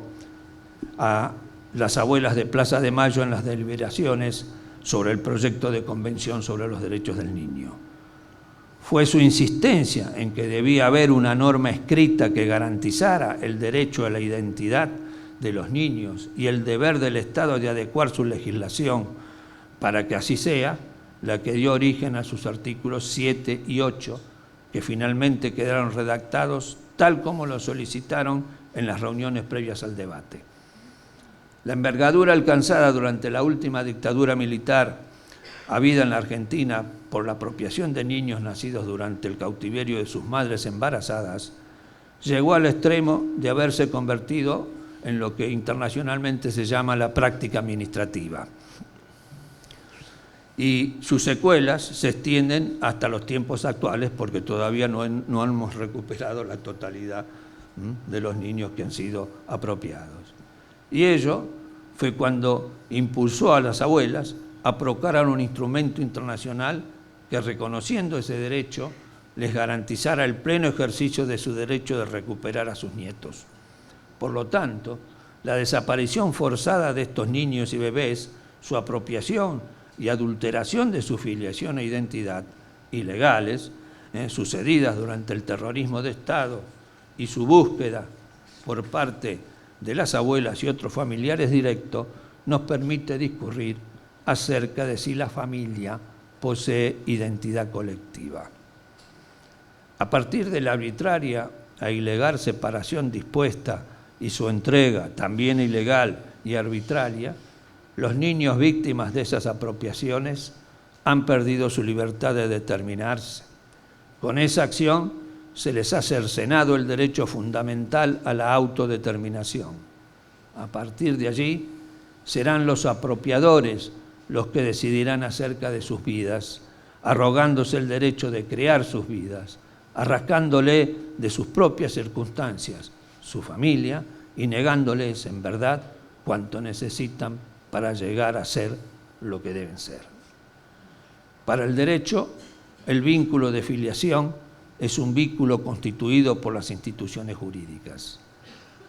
a las abuelas de Plaza de Mayo en las deliberaciones sobre el proyecto de convención sobre los derechos del niño. Fue su insistencia en que debía haber una norma escrita que garantizara el derecho a la identidad de los niños y el deber del Estado de adecuar su legislación para que así sea, la que dio origen a sus artículos 7 y 8, que finalmente quedaron redactados tal como lo solicitaron en las reuniones previas al debate. La envergadura alcanzada durante la última dictadura militar habida en la Argentina por la apropiación de niños nacidos durante el cautiverio de sus madres embarazadas, llegó al extremo de haberse convertido en lo que internacionalmente se llama la práctica administrativa. Y sus secuelas se extienden hasta los tiempos actuales porque todavía no hemos recuperado la totalidad de los niños que han sido apropiados. Y ello fue cuando impulsó a las abuelas a proclamar un instrumento internacional que, reconociendo ese derecho, les garantizara el pleno ejercicio de su derecho de recuperar a sus nietos. Por lo tanto, la desaparición forzada de estos niños y bebés, su apropiación y adulteración de su filiación e identidad ilegales, sucedidas durante el terrorismo de Estado, y su búsqueda por parte de las abuelas y otros familiares directos, nos permite discurrir acerca de si la familia posee identidad colectiva. A partir de la arbitraria e ilegal separación dispuesta y su entrega, también ilegal y arbitraria, los niños víctimas de esas apropiaciones han perdido su libertad de determinarse. Con esa acción se les ha cercenado el derecho fundamental a la autodeterminación. A partir de allí, serán los apropiadores los que decidirán acerca de sus vidas, arrogándose el derecho de crear sus vidas, arrancándole de sus propias circunstancias, su familia, y negándoles en verdad cuanto necesitan para llegar a ser lo que deben ser. Para el derecho, el vínculo de filiación es un vínculo constituido por las instituciones jurídicas.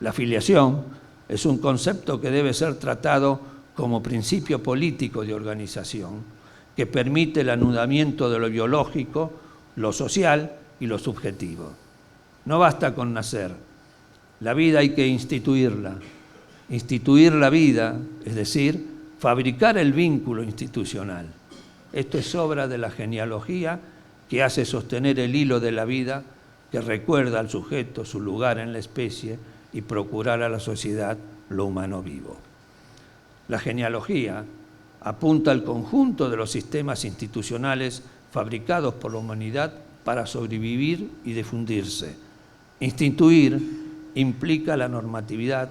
La filiación es un concepto que debe ser tratado como principio político de organización, que permite el anudamiento de lo biológico, lo social y lo subjetivo. No basta con nacer, la vida hay que instituirla. Instituir la vida, es decir, fabricar el vínculo institucional. Esto es obra de la genealogía que hace sostener el hilo de la vida, que recuerda al sujeto su lugar en la especie y procurar a la sociedad lo humano vivo. La genealogía apunta al conjunto de los sistemas institucionales fabricados por la humanidad para sobrevivir y difundirse. Instituir implica la normatividad,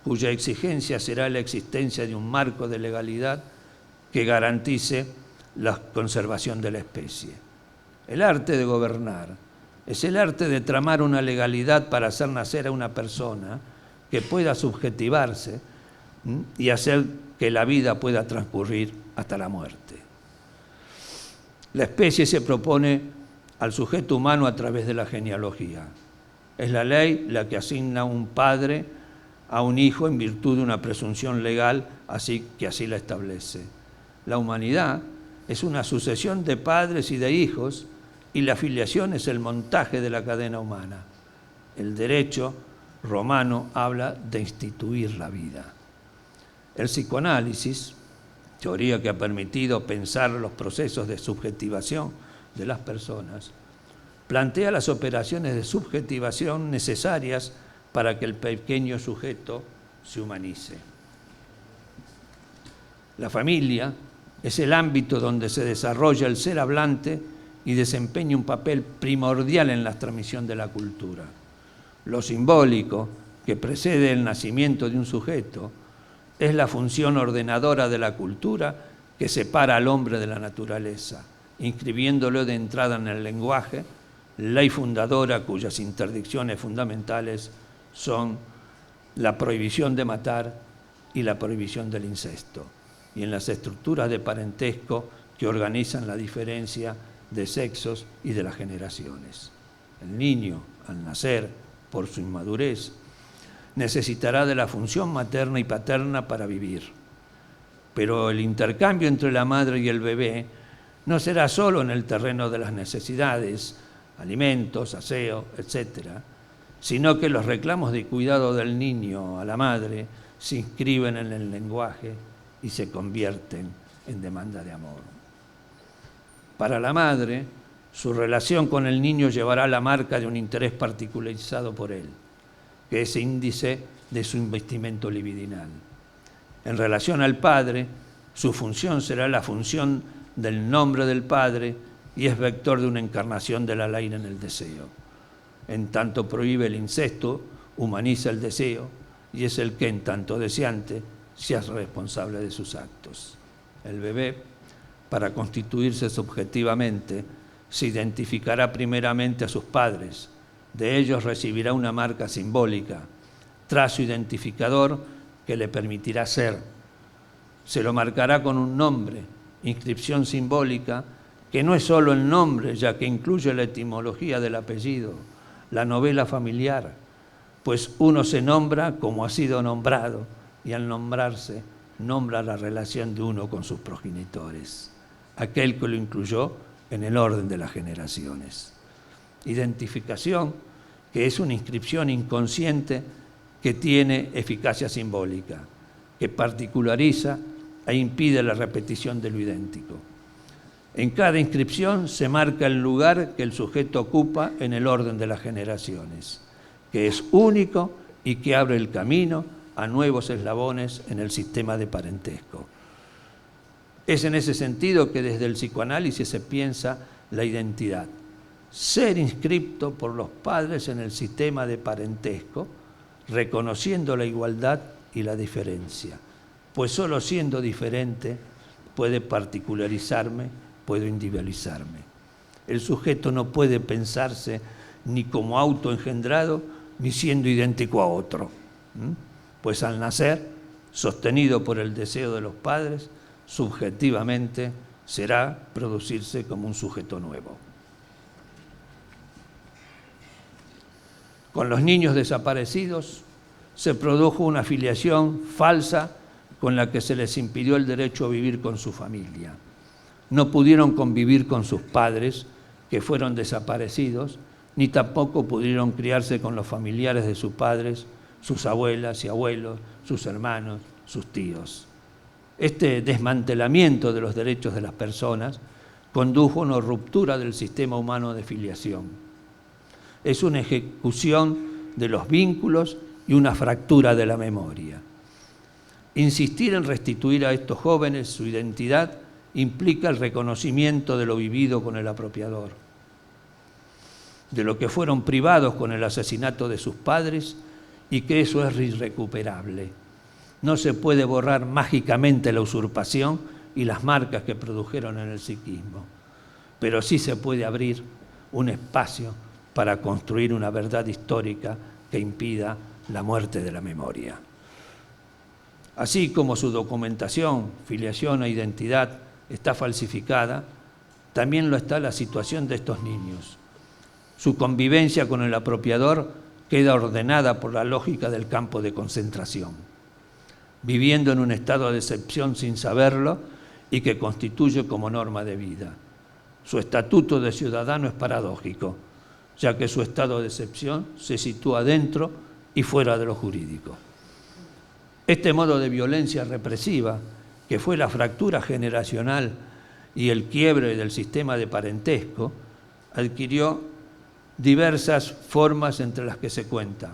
cuya exigencia será la existencia de un marco de legalidad que garantice la conservación de la especie. El arte de gobernar es el arte de tramar una legalidad para hacer nacer a una persona que pueda subjetivarse y hacer que la vida pueda transcurrir hasta la muerte. La especie se propone al sujeto humano a través de la genealogía. Es la ley la que asigna un padre a un hijo en virtud de una presunción legal, así la establece. La humanidad es una sucesión de padres y de hijos, y la filiación es el montaje de la cadena humana. El derecho romano habla de instituir la vida. El psicoanálisis, teoría que ha permitido pensar los procesos de subjetivación de las personas, plantea las operaciones de subjetivación necesarias para que el pequeño sujeto se humanice. La familia es el ámbito donde se desarrolla el ser hablante y desempeña un papel primordial en la transmisión de la cultura. Lo simbólico que precede el nacimiento de un sujeto, es la función ordenadora de la cultura que separa al hombre de la naturaleza, inscribiéndolo de entrada en el lenguaje, ley fundadora cuyas interdicciones fundamentales son la prohibición de matar y la prohibición del incesto, y en las estructuras de parentesco que organizan la diferencia de sexos y de las generaciones. El niño, al nacer, por su inmadurez, necesitará de la función materna y paterna para vivir. Pero el intercambio entre la madre y el bebé no será solo en el terreno de las necesidades, alimentos, aseo, etc., sino que los reclamos de cuidado del niño a la madre se inscriben en el lenguaje y se convierten en demanda de amor. Para la madre, su relación con el niño llevará la marca de un interés particularizado por él, que es índice de su investimento libidinal. En relación al padre, su función será la función del nombre del padre y es vector de una encarnación de la ley en el deseo. En tanto prohíbe el incesto, humaniza el deseo y es el que, en tanto deseante, se hace responsable de sus actos. El bebé, para constituirse subjetivamente, se identificará primeramente a sus padres. De ellos recibirá una marca simbólica, trazo identificador que le permitirá ser. Se lo marcará con un nombre, inscripción simbólica, que no es solo el nombre, ya que incluye la etimología del apellido, la novela familiar, pues uno se nombra como ha sido nombrado y al nombrarse nombra la relación de uno con sus progenitores, aquel que lo incluyó en el orden de las generaciones. Identificación, que es una inscripción inconsciente que tiene eficacia simbólica, que particulariza e impide la repetición de lo idéntico. En cada inscripción se marca el lugar que el sujeto ocupa en el orden de las generaciones, que es único y que abre el camino a nuevos eslabones en el sistema de parentesco. Es en ese sentido que desde el psicoanálisis se piensa la identidad. Ser inscripto por los padres en el sistema de parentesco, reconociendo la igualdad y la diferencia, pues solo siendo diferente puede particularizarme, puedo individualizarme. El sujeto no puede pensarse ni como autoengendrado ni siendo idéntico a otro, pues al nacer, sostenido por el deseo de los padres, subjetivamente será producirse como un sujeto nuevo. Con los niños desaparecidos se produjo una filiación falsa con la que se les impidió el derecho a vivir con su familia. No pudieron convivir con sus padres, que fueron desaparecidos, ni tampoco pudieron criarse con los familiares de sus padres, sus abuelas y abuelos, sus hermanos, sus tíos. Este desmantelamiento de los derechos de las personas condujo a una ruptura del sistema humano de filiación. Es una ejecución de los vínculos y una fractura de la memoria. Insistir en restituir a estos jóvenes su identidad implica el reconocimiento de lo vivido con el apropiador, de lo que fueron privados con el asesinato de sus padres y que eso es irrecuperable. No se puede borrar mágicamente la usurpación y las marcas que produjeron en el psiquismo, pero sí se puede abrir un espacio para construir una verdad histórica que impida la muerte de la memoria. Así como su documentación, filiación e identidad está falsificada, también lo está la situación de estos niños. Su convivencia con el apropiador queda ordenada por la lógica del campo de concentración, viviendo en un estado de excepción sin saberlo y que constituye como norma de vida. Su estatuto de ciudadano es paradójico, ya que su estado de excepción se sitúa dentro y fuera de lo jurídico. Este modo de violencia represiva, que fue la fractura generacional y el quiebre del sistema de parentesco, adquirió diversas formas entre las que se cuentan.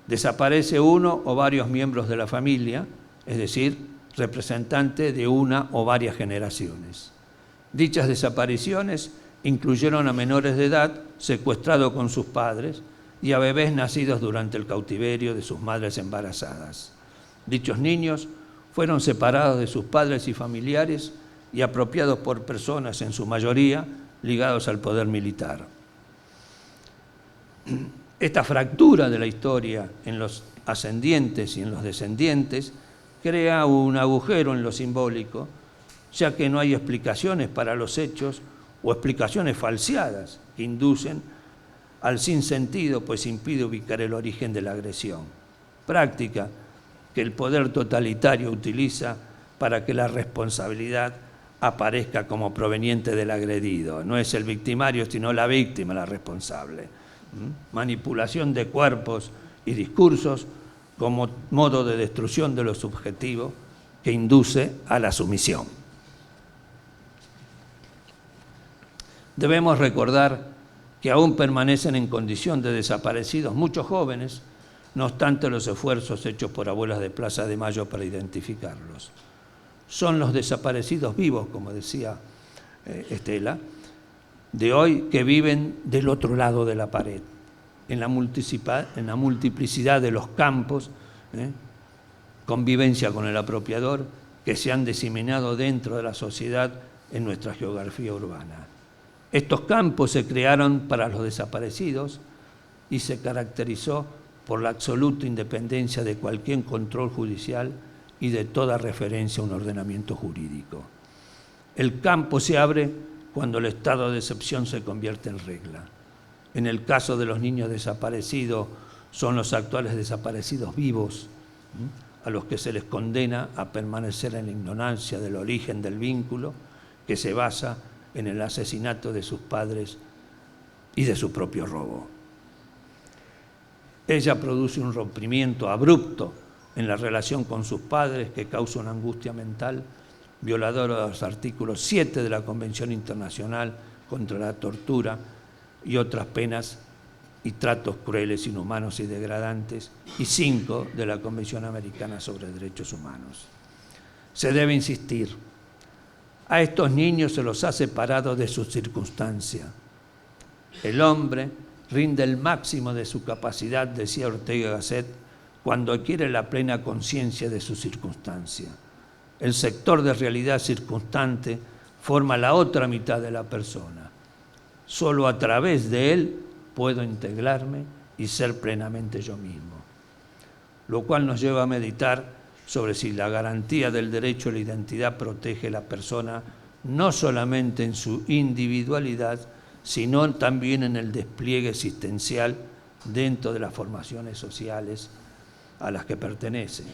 Desaparece uno o varios miembros de la familia, es decir, representante de una o varias generaciones. Dichas desapariciones incluyeron a menores de edad secuestrados con sus padres y a bebés nacidos durante el cautiverio de sus madres embarazadas. Dichos niños fueron separados de sus padres y familiares y apropiados por personas, en su mayoría, ligados al poder militar. Esta fractura de la historia en los ascendientes y en los descendientes crea un agujero en lo simbólico, ya que no hay explicaciones para los hechos o explicaciones falseadas que inducen al sinsentido, pues impide ubicar el origen de la agresión, práctica que el poder totalitario utiliza para que la responsabilidad aparezca como proveniente del agredido. No es el victimario, sino la víctima la responsable. Manipulación de cuerpos y discursos como modo de destrucción de lo subjetivo que induce a la sumisión. Debemos recordar que aún permanecen en condición de desaparecidos muchos jóvenes, no obstante los esfuerzos hechos por Abuelas de Plaza de Mayo para identificarlos. Son los desaparecidos vivos, como decía Estela, de hoy, que viven del otro lado de la pared, en la multiplicidad de los campos, convivencia con el apropiador, que se han diseminado dentro de la sociedad en nuestra geografía urbana. Estos campos se crearon para los desaparecidos y se caracterizó por la absoluta independencia de cualquier control judicial y de toda referencia a un ordenamiento jurídico. El campo se abre cuando el estado de excepción se convierte en regla. En el caso de los niños desaparecidos, son los actuales desaparecidos vivos, a los que se les condena a permanecer en la ignorancia del origen del vínculo, que se basa en el asesinato de sus padres y de su propio robo. Ella produce un rompimiento abrupto en la relación con sus padres que causa una angustia mental violadora de los artículos 7 de la Convención Internacional contra la Tortura y otras penas y tratos crueles, inhumanos y degradantes, y 5 de la Convención Americana sobre Derechos Humanos. Se debe insistir, a estos niños se los ha separado de su circunstancia. El hombre rinde el máximo de su capacidad, decía Ortega y Gasset, cuando adquiere la plena conciencia de su circunstancia. El sector de realidad circunstante forma la otra mitad de la persona. Solo a través de él puedo integrarme y ser plenamente yo mismo. Lo cual nos lleva a meditar sobre si la garantía del derecho a la identidad protege a la persona no solamente en su individualidad, sino también en el despliegue existencial dentro de las formaciones sociales a las que pertenece,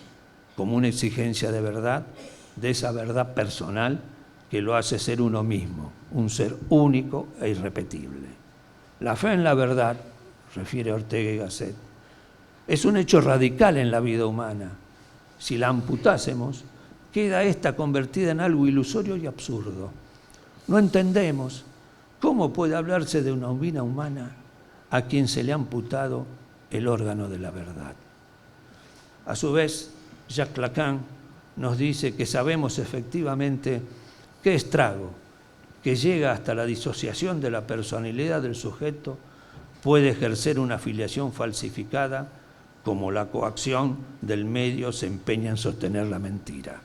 como una exigencia de verdad, de esa verdad personal que lo hace ser uno mismo, un ser único e irrepetible. La fe en la verdad, refiere Ortega y Gasset, es un hecho radical en la vida humana. Si la amputásemos, queda esta convertida en algo ilusorio y absurdo. No entendemos cómo puede hablarse de una vida humana a quien se le ha amputado el órgano de la verdad. A su vez, Jacques Lacan nos dice que sabemos efectivamente qué estrago, que llega hasta la disociación de la personalidad del sujeto, puede ejercer una filiación falsificada, como la coacción del medio se empeña en sostener la mentira.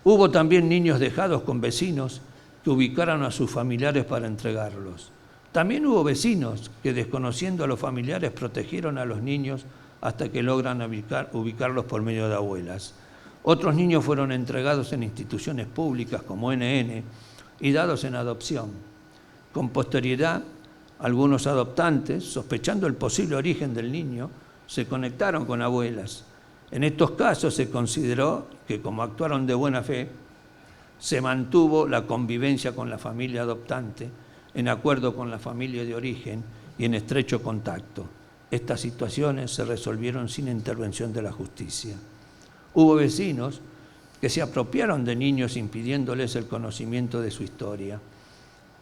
Hubo también niños dejados con vecinos que ubicaron a sus familiares para entregarlos. También hubo vecinos que, desconociendo a los familiares, protegieron a los niños hasta que logran ubicarlos por medio de abuelas. Otros niños fueron entregados en instituciones públicas como NN y dados en adopción. Con posterioridad, algunos adoptantes, sospechando el posible origen del niño, se conectaron con abuelas. En estos casos se consideró que, como actuaron de buena fe, se mantuvo la convivencia con la familia adoptante, en acuerdo con la familia de origen y en estrecho contacto. Estas situaciones se resolvieron sin intervención de la justicia. Hubo vecinos que se apropiaron de niños impidiéndoles el conocimiento de su historia.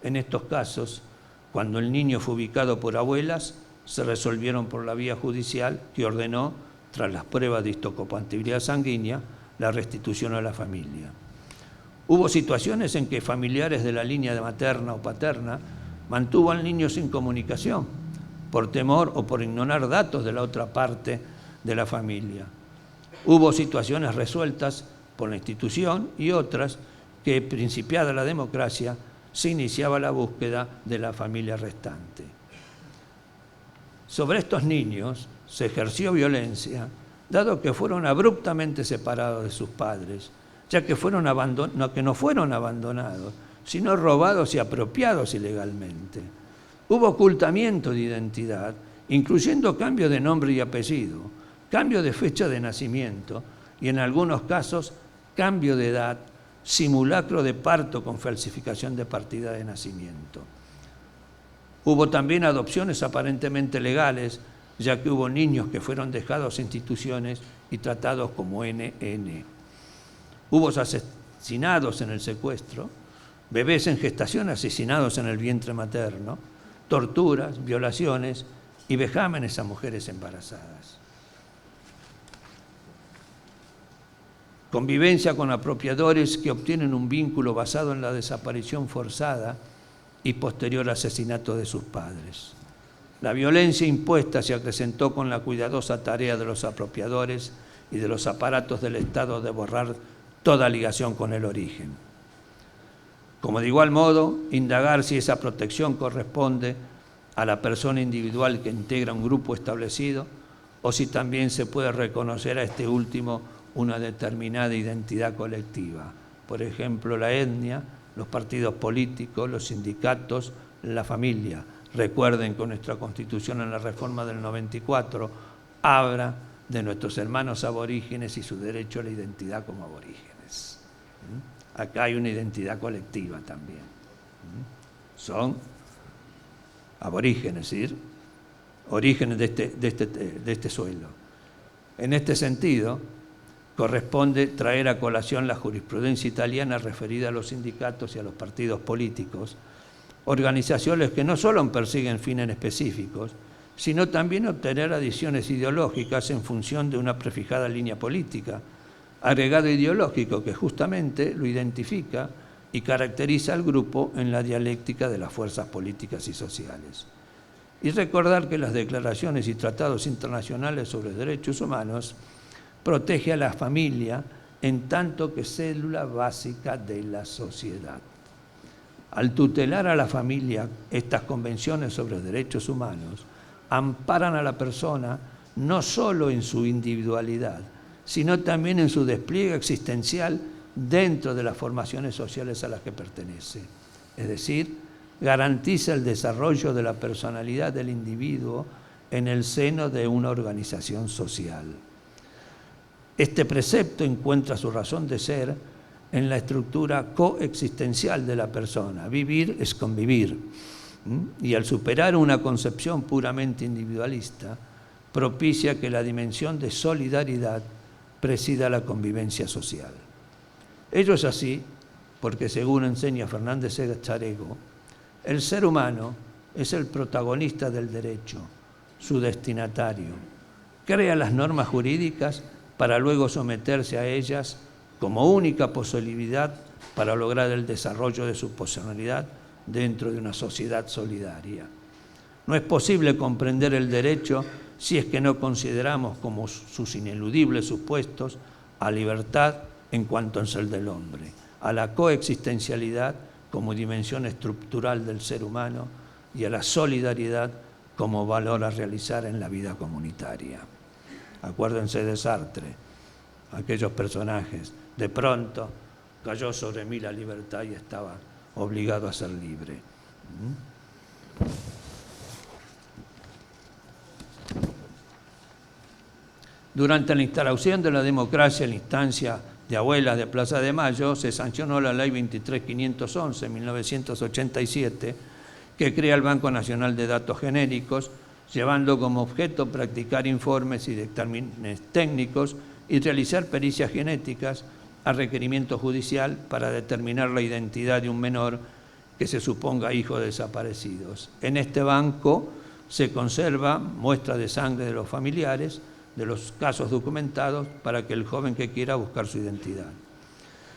En estos casos, cuando el niño fue ubicado por abuelas, se resolvieron por la vía judicial que ordenó, tras las pruebas de histocompatibilidad sanguínea, la restitución a la familia. Hubo situaciones en que familiares de la línea materna o paterna mantuvo al niño sin comunicación, por temor o por ignorar datos de la otra parte de la familia. Hubo situaciones resueltas por la institución y otras que, principiada la democracia, se iniciaba la búsqueda de la familia restante. Sobre estos niños se ejerció violencia, dado que fueron abruptamente separados de sus padres, ya que no fueron abandonados, sino robados y apropiados ilegalmente. Hubo ocultamiento de identidad, incluyendo cambio de nombre y apellido, cambio de fecha de nacimiento y, en algunos casos, cambio de edad, simulacro de parto con falsificación de partida de nacimiento. Hubo también adopciones aparentemente legales, ya que hubo niños que fueron dejados en instituciones y tratados como NN. Hubo asesinados en el secuestro, bebés en gestación asesinados en el vientre materno, torturas, violaciones y vejámenes a mujeres embarazadas. Convivencia con apropiadores que obtienen un vínculo basado en la desaparición forzada y posterior asesinato de sus padres. La violencia impuesta se acrecentó con la cuidadosa tarea de los apropiadores y de los aparatos del Estado de borrar toda ligación con el origen. Como de igual modo, indagar si esa protección corresponde a la persona individual que integra un grupo establecido o si también se puede reconocer a este último una determinada identidad colectiva. Por ejemplo, la etnia, los partidos políticos, los sindicatos, la familia. Recuerden que nuestra Constitución en la reforma del 94 habla de nuestros hermanos aborígenes y su derecho a la identidad como aborígenes. Acá hay una identidad colectiva también. Son aborígenes, ¿sí? Orígenes de este suelo. En este sentido, corresponde traer a colación la jurisprudencia italiana referida a los sindicatos y a los partidos políticos, organizaciones que no solo persiguen fines específicos, sino también obtener adiciones ideológicas en función de una prefijada línea política, agregado ideológico que justamente lo identifica y caracteriza al grupo en la dialéctica de las fuerzas políticas y sociales. Y recordar que las declaraciones y tratados internacionales sobre derechos humanos protege a la familia en tanto que célula básica de la sociedad. Al tutelar a la familia, estas convenciones sobre derechos humanos amparan a la persona no solo en su individualidad, sino también en su despliegue existencial dentro de las formaciones sociales a las que pertenece. Es decir, garantiza el desarrollo de la personalidad del individuo en el seno de una organización social. Este precepto encuentra su razón de ser en la estructura coexistencial de la persona. Vivir es convivir. Y al superar una concepción puramente individualista, propicia que la dimensión de solidaridad presida la convivencia social. Ello es así porque, según enseña Fernández Echarego, el ser humano es el protagonista del derecho, su destinatario. Crea las normas jurídicas para luego someterse a ellas como única posibilidad para lograr el desarrollo de su personalidad dentro de una sociedad solidaria. No es posible comprender el derecho si es que no consideramos como sus ineludibles supuestos a libertad en cuanto es el del hombre, a la coexistencialidad como dimensión estructural del ser humano y a la solidaridad como valor a realizar en la vida comunitaria. Acuérdense de Sartre, aquellos personajes. De pronto cayó sobre mí la libertad y estaba obligado a ser libre. Durante la instalación de la democracia en la instancia de Abuelas de Plaza de Mayo, se sancionó la Ley 23.511 en 1987, que crea el Banco Nacional de Datos Genéricos, llevando como objeto practicar informes y dictámenes técnicos y realizar pericias genéticas a requerimiento judicial para determinar la identidad de un menor que se suponga hijo de desaparecidos. En este banco se conserva muestra de sangre de los familiares, de los casos documentados, para que el joven que quiera buscar su identidad.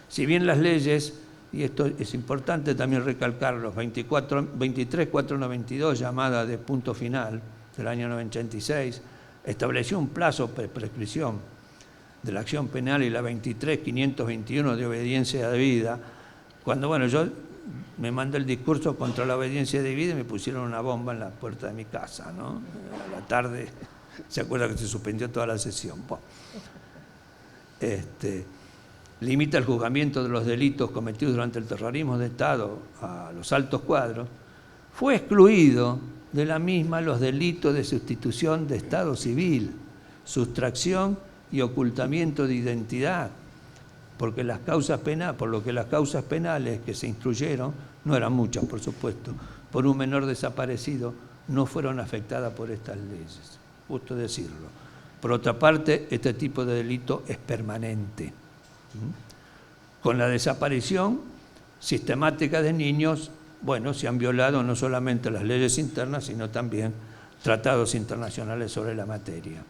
Si bien las leyes y esto es importante también recalcarlo, 23.492, llamada de punto final del año 86, estableció un plazo de prescripción de la acción penal, y la 23.521 de obediencia debida, cuando, bueno, yo me mandé el discurso contra la obediencia debida y me pusieron una bomba en la puerta de mi casa, ¿no? A la tarde, se acuerda que se suspendió toda la sesión. Bueno, limita el juzgamiento de los delitos cometidos durante el terrorismo de Estado a los altos cuadros. Fue excluido de la misma los delitos de sustitución de Estado civil, sustracción y ocultamiento de identidad, porque las causas penales, por lo que las causas penales que se instruyeron, no eran muchas, por supuesto, por un menor desaparecido, no fueron afectadas por estas leyes, justo decirlo. Por otra parte, este tipo de delito es permanente. Con la desaparición sistemática de niños, bueno, se han violado no solamente las leyes internas, sino también tratados internacionales sobre la materia.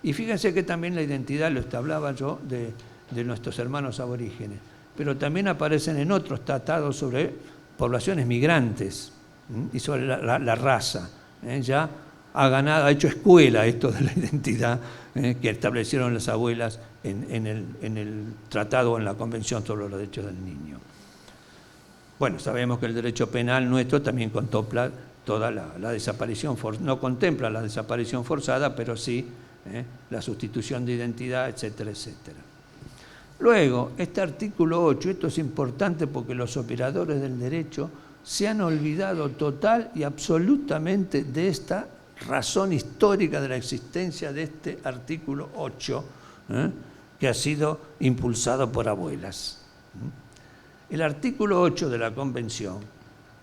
Y fíjense que también la identidad, lo hablaba yo, de nuestros hermanos aborígenes, pero también aparecen en otros tratados sobre poblaciones migrantes y sobre la raza. Ya ha hecho escuela esto de la identidad que establecieron las abuelas en el tratado, en la Convención sobre los Derechos del Niño. Bueno, sabemos que el derecho penal nuestro también contempla toda la desaparición, no contempla la desaparición forzada, pero sí la sustitución de identidad, etcétera, etcétera. Luego, este artículo 8, esto es importante porque los operadores del derecho se han olvidado total y absolutamente de esta razón histórica de la existencia de este artículo 8, que ha sido impulsado por abuelas. El artículo 8 de la Convención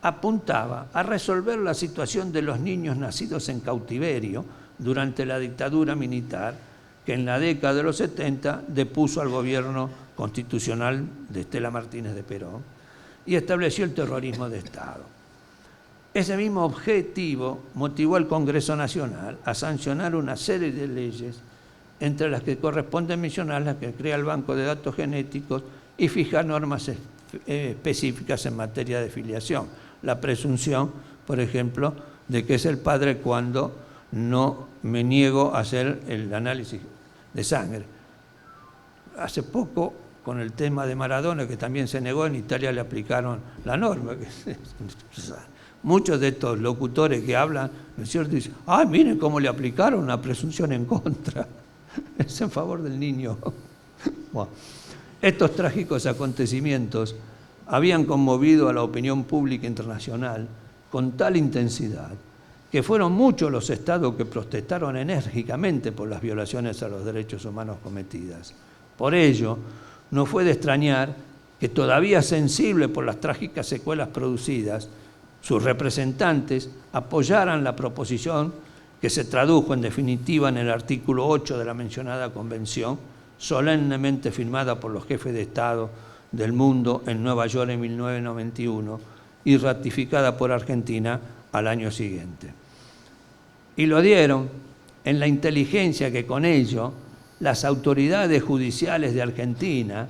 apuntaba a resolver la situación de los niños nacidos en cautiverio durante la dictadura militar, que en la década de los 70 depuso al gobierno constitucional de Estela Martínez de Perón y estableció el terrorismo de Estado. Ese mismo objetivo motivó al Congreso Nacional a sancionar una serie de leyes, entre las que corresponde mencionar la que crea el Banco de Datos Genéticos y fija normas específicas en materia de filiación. La presunción, por ejemplo, de que es el padre cuando no me niego a hacer el análisis de sangre. Hace poco, con el tema de Maradona, que también se negó, en Italia le aplicaron la norma. Muchos de estos locutores que hablan, ¿no es cierto?, dicen, ¡ay, miren cómo le aplicaron una presunción en contra! Es en favor del niño. Bueno, estos trágicos acontecimientos habían conmovido a la opinión pública internacional con tal intensidad que fueron muchos los estados que protestaron enérgicamente por las violaciones a los derechos humanos cometidas. Por ello, no fue de extrañar que, todavía sensible por las trágicas secuelas producidas, sus representantes apoyaran la proposición que se tradujo en definitiva en el artículo 8 de la mencionada Convención, solemnemente firmada por los jefes de Estado del mundo en Nueva York en 1991 y ratificada por Argentina al año siguiente. Y lo dieron en la inteligencia que con ello las autoridades judiciales de Argentina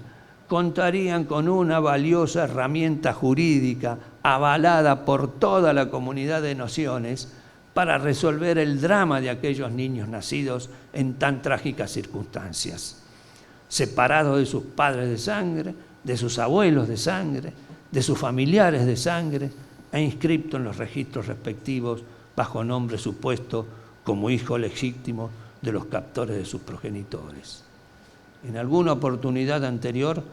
contarían con una valiosa herramienta jurídica avalada por toda la comunidad de naciones para resolver el drama de aquellos niños nacidos en tan trágicas circunstancias, separados de sus padres de sangre, de sus abuelos de sangre, de sus familiares de sangre, e inscriptos en los registros respectivos bajo nombre supuesto como hijo legítimo de los captores de sus progenitores. En alguna oportunidad anterior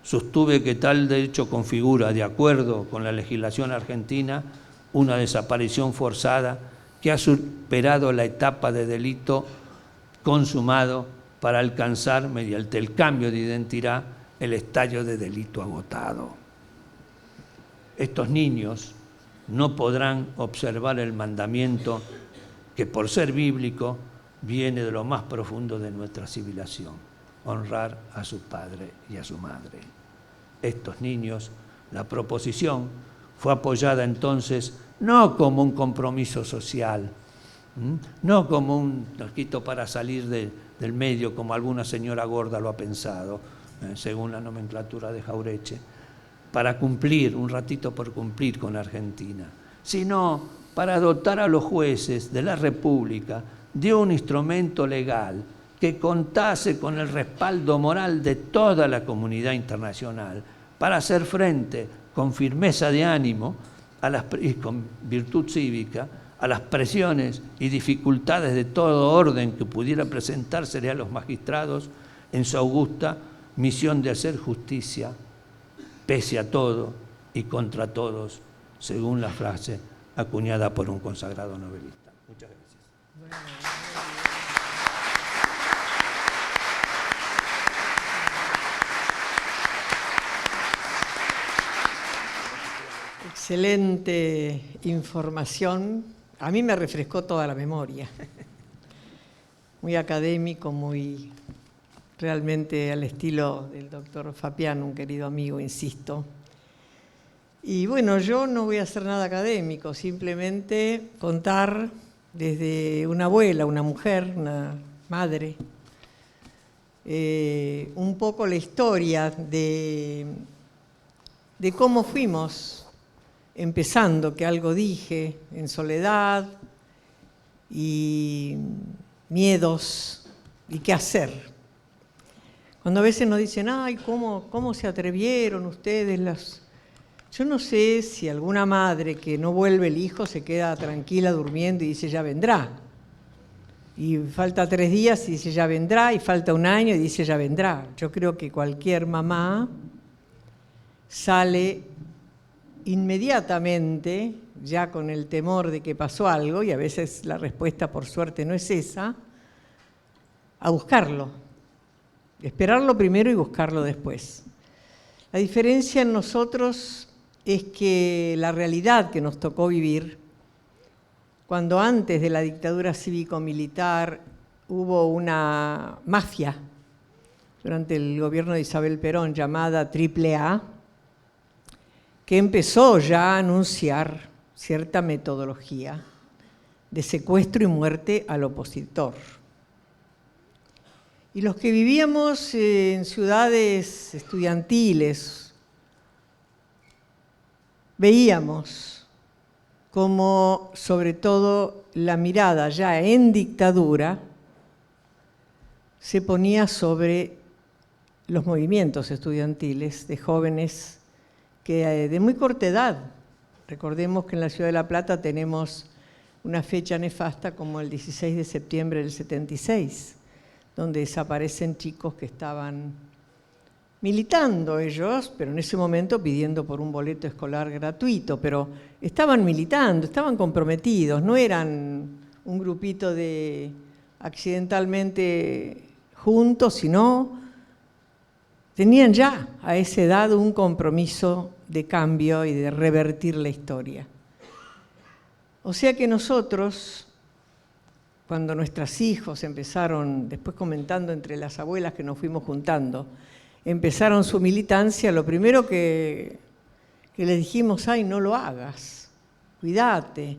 sostuve que tal derecho configura, de acuerdo con la legislación argentina, una desaparición forzada que ha superado la etapa de delito consumado para alcanzar, mediante el cambio de identidad, el estadio de delito agotado. Estos niños no podrán observar el mandamiento que, por ser bíblico, viene de lo más profundo de nuestra civilización: honrar a su padre y a su madre. Estos niños, la proposición fue apoyada entonces no como un compromiso social, no como un taquito para salir del medio, como alguna señora gorda lo ha pensado, según la nomenclatura de Jauretche, para cumplir, un ratito por cumplir con Argentina, sino para dotar a los jueces de la República de un instrumento legal que contase con el respaldo moral de toda la comunidad internacional para hacer frente con firmeza de ánimo y con virtud cívica a las presiones y dificultades de todo orden que pudiera presentársele a los magistrados en su augusta misión de hacer justicia, pese a todo y contra todos, según la frase acuñada por un consagrado novelista. Muchas gracias. Excelente información. A mí me refrescó toda la memoria. Muy académico, muy realmente al estilo del doctor Fapián, un querido amigo, insisto. Y bueno, yo no voy a hacer nada académico, simplemente contar desde una abuela, una mujer, una madre, un poco la historia de cómo fuimos empezando, que algo dije, en soledad y miedos y qué hacer. Cuando a veces nos dicen, ay, ¿cómo se atrevieron ustedes? Yo no sé si alguna madre que no vuelve el hijo se queda tranquila durmiendo y dice, ya vendrá. Y falta 3 días y dice, ya vendrá, y falta 1 año y dice, ya vendrá. Yo creo que cualquier mamá sale inmediatamente, ya con el temor de que pasó algo, y a veces la respuesta por suerte no es esa, a buscarlo. Esperarlo primero y buscarlo después. La diferencia en nosotros es que la realidad que nos tocó vivir, cuando antes de la dictadura cívico-militar hubo una mafia durante el gobierno de Isabel Perón llamada AAA, que empezó ya a anunciar cierta metodología de secuestro y muerte al opositor. Y los que vivíamos en ciudades estudiantiles, veíamos como sobre todo la mirada ya en dictadura se ponía sobre los movimientos estudiantiles de jóvenes que de muy corta edad, recordemos que en la Ciudad de La Plata tenemos una fecha nefasta como el 16 de septiembre del 76, donde desaparecen chicos que estaban militando ellos, pero en ese momento pidiendo por un boleto escolar gratuito, pero estaban militando, estaban comprometidos, no eran un grupito de accidentalmente juntos, sino tenían ya a esa edad un compromiso de cambio y de revertir la historia. O sea que nosotros, cuando nuestros hijos empezaron, después comentando entre las abuelas que nos fuimos juntando, empezaron su militancia, lo primero que les dijimos, ay, no lo hagas, cuídate.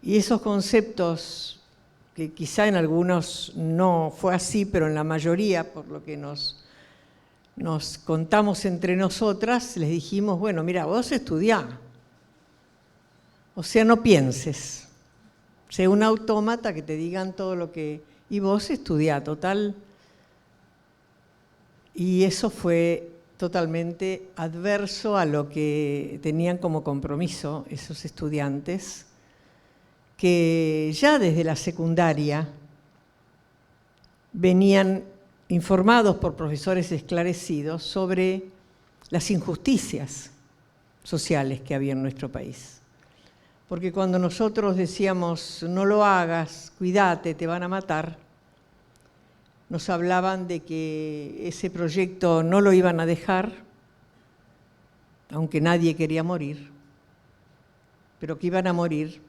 Y esos conceptos, que quizá en algunos no fue así, pero en la mayoría, por lo que nos contamos entre nosotras, les dijimos, bueno, mira, vos estudiá. O sea, no pienses. Sé un autómata que te digan todo lo que... Y vos estudiá, total. Y eso fue totalmente adverso a lo que tenían como compromiso esos estudiantes, que ya desde la secundaria venían informados por profesores esclarecidos sobre las injusticias sociales que había en nuestro país. Porque cuando nosotros decíamos, no lo hagas, cuídate, te van a matar, nos hablaban de que ese proyecto no lo iban a dejar, aunque nadie quería morir, pero que iban a morir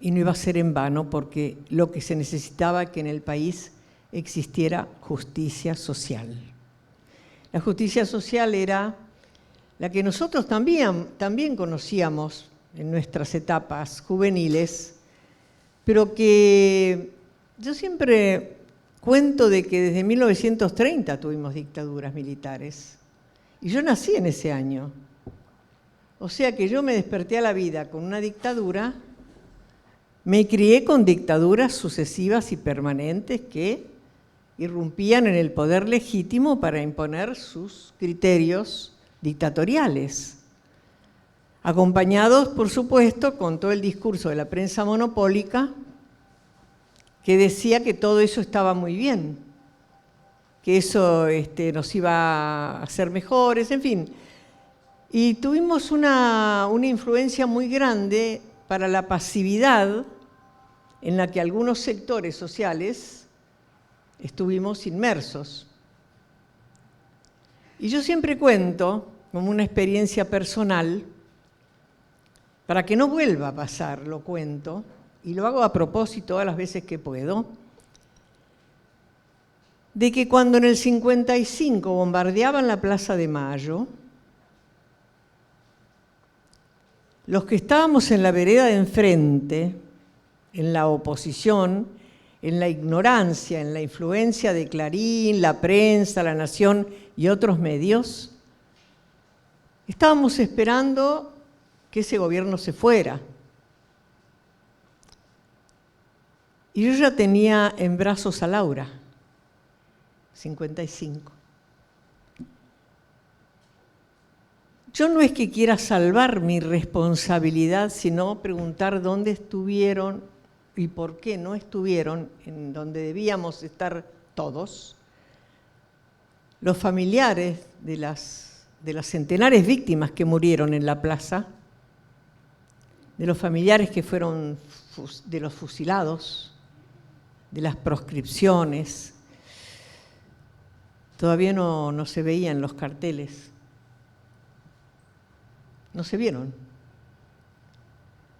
y no iba a ser en vano, porque lo que se necesitaba que en el país existiera justicia social. La justicia social era la que nosotros también conocíamos en nuestras etapas juveniles, pero que yo siempre cuento de que desde 1930 tuvimos dictaduras militares. Y yo nací en ese año. O sea que yo me desperté a la vida con una dictadura, me crié con dictaduras sucesivas y permanentes que irrumpían en el poder legítimo para imponer sus criterios dictatoriales, acompañados, por supuesto, con todo el discurso de la prensa monopólica que decía que todo eso estaba muy bien, que eso nos iba a hacer mejores, en fin. Y tuvimos una influencia muy grande para la pasividad en la que algunos sectores sociales estuvimos inmersos. Y yo siempre cuento, como una experiencia personal, para que no vuelva a pasar, lo cuento, y lo hago a propósito todas las veces que puedo, de que cuando en el 55 bombardeaban la Plaza de Mayo, los que estábamos en la vereda de enfrente, en la oposición, en la ignorancia, en la influencia de Clarín, la prensa, La Nación y otros medios, estábamos esperando que ese gobierno se fuera. Y yo ya tenía en brazos a Laura, 55. Yo no es que quiera salvar mi responsabilidad, sino preguntar dónde estuvieron y por qué no estuvieron en donde debíamos estar todos, los familiares de las centenares víctimas que murieron en la plaza, de los familiares que fueron de los fusilados, de las proscripciones. Todavía no se veían los carteles. No se vieron.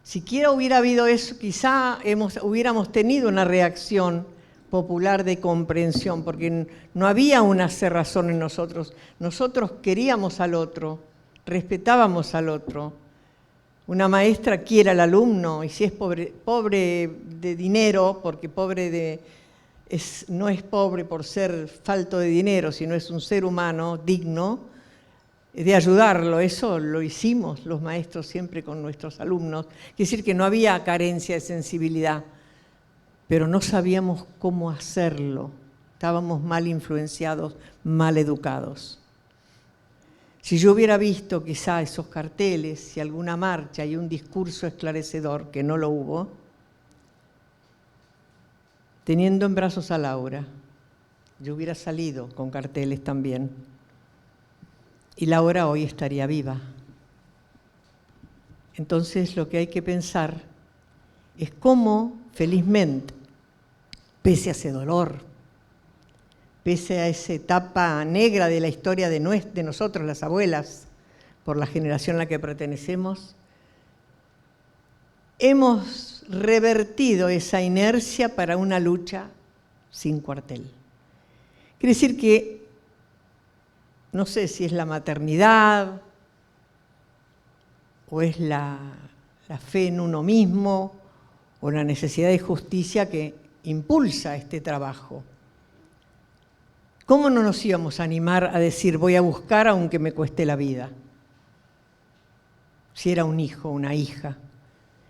Siquiera hubiera habido eso, quizá hubiéramos tenido una reacción popular de comprensión, porque no había una cerrazón en nosotros. Nosotros queríamos al otro, respetábamos al otro. Una maestra quiere al alumno, y si es pobre de dinero, porque no es pobre por ser falto de dinero, sino es un ser humano digno, de ayudarlo. Eso lo hicimos los maestros siempre con nuestros alumnos. Quiere decir que no había carencia de sensibilidad, pero no sabíamos cómo hacerlo. Estábamos mal influenciados, mal educados. Si yo hubiera visto quizá esos carteles y alguna marcha y un discurso esclarecedor, que no lo hubo, teniendo en brazos a Laura, yo hubiera salido con carteles también. Y Laura hoy estaría viva. Entonces lo que hay que pensar es cómo, felizmente, pese a ese dolor, pese a esa etapa negra de la historia de nosotros, las abuelas, por la generación a la que pertenecemos, hemos revertido esa inercia para una lucha sin cuartel. Quiere decir que no sé si es la maternidad o es la fe en uno mismo o la necesidad de justicia que impulsa este trabajo. ¿Cómo no nos íbamos a animar a decir voy a buscar aunque me cueste la vida? Si era un hijo, una hija,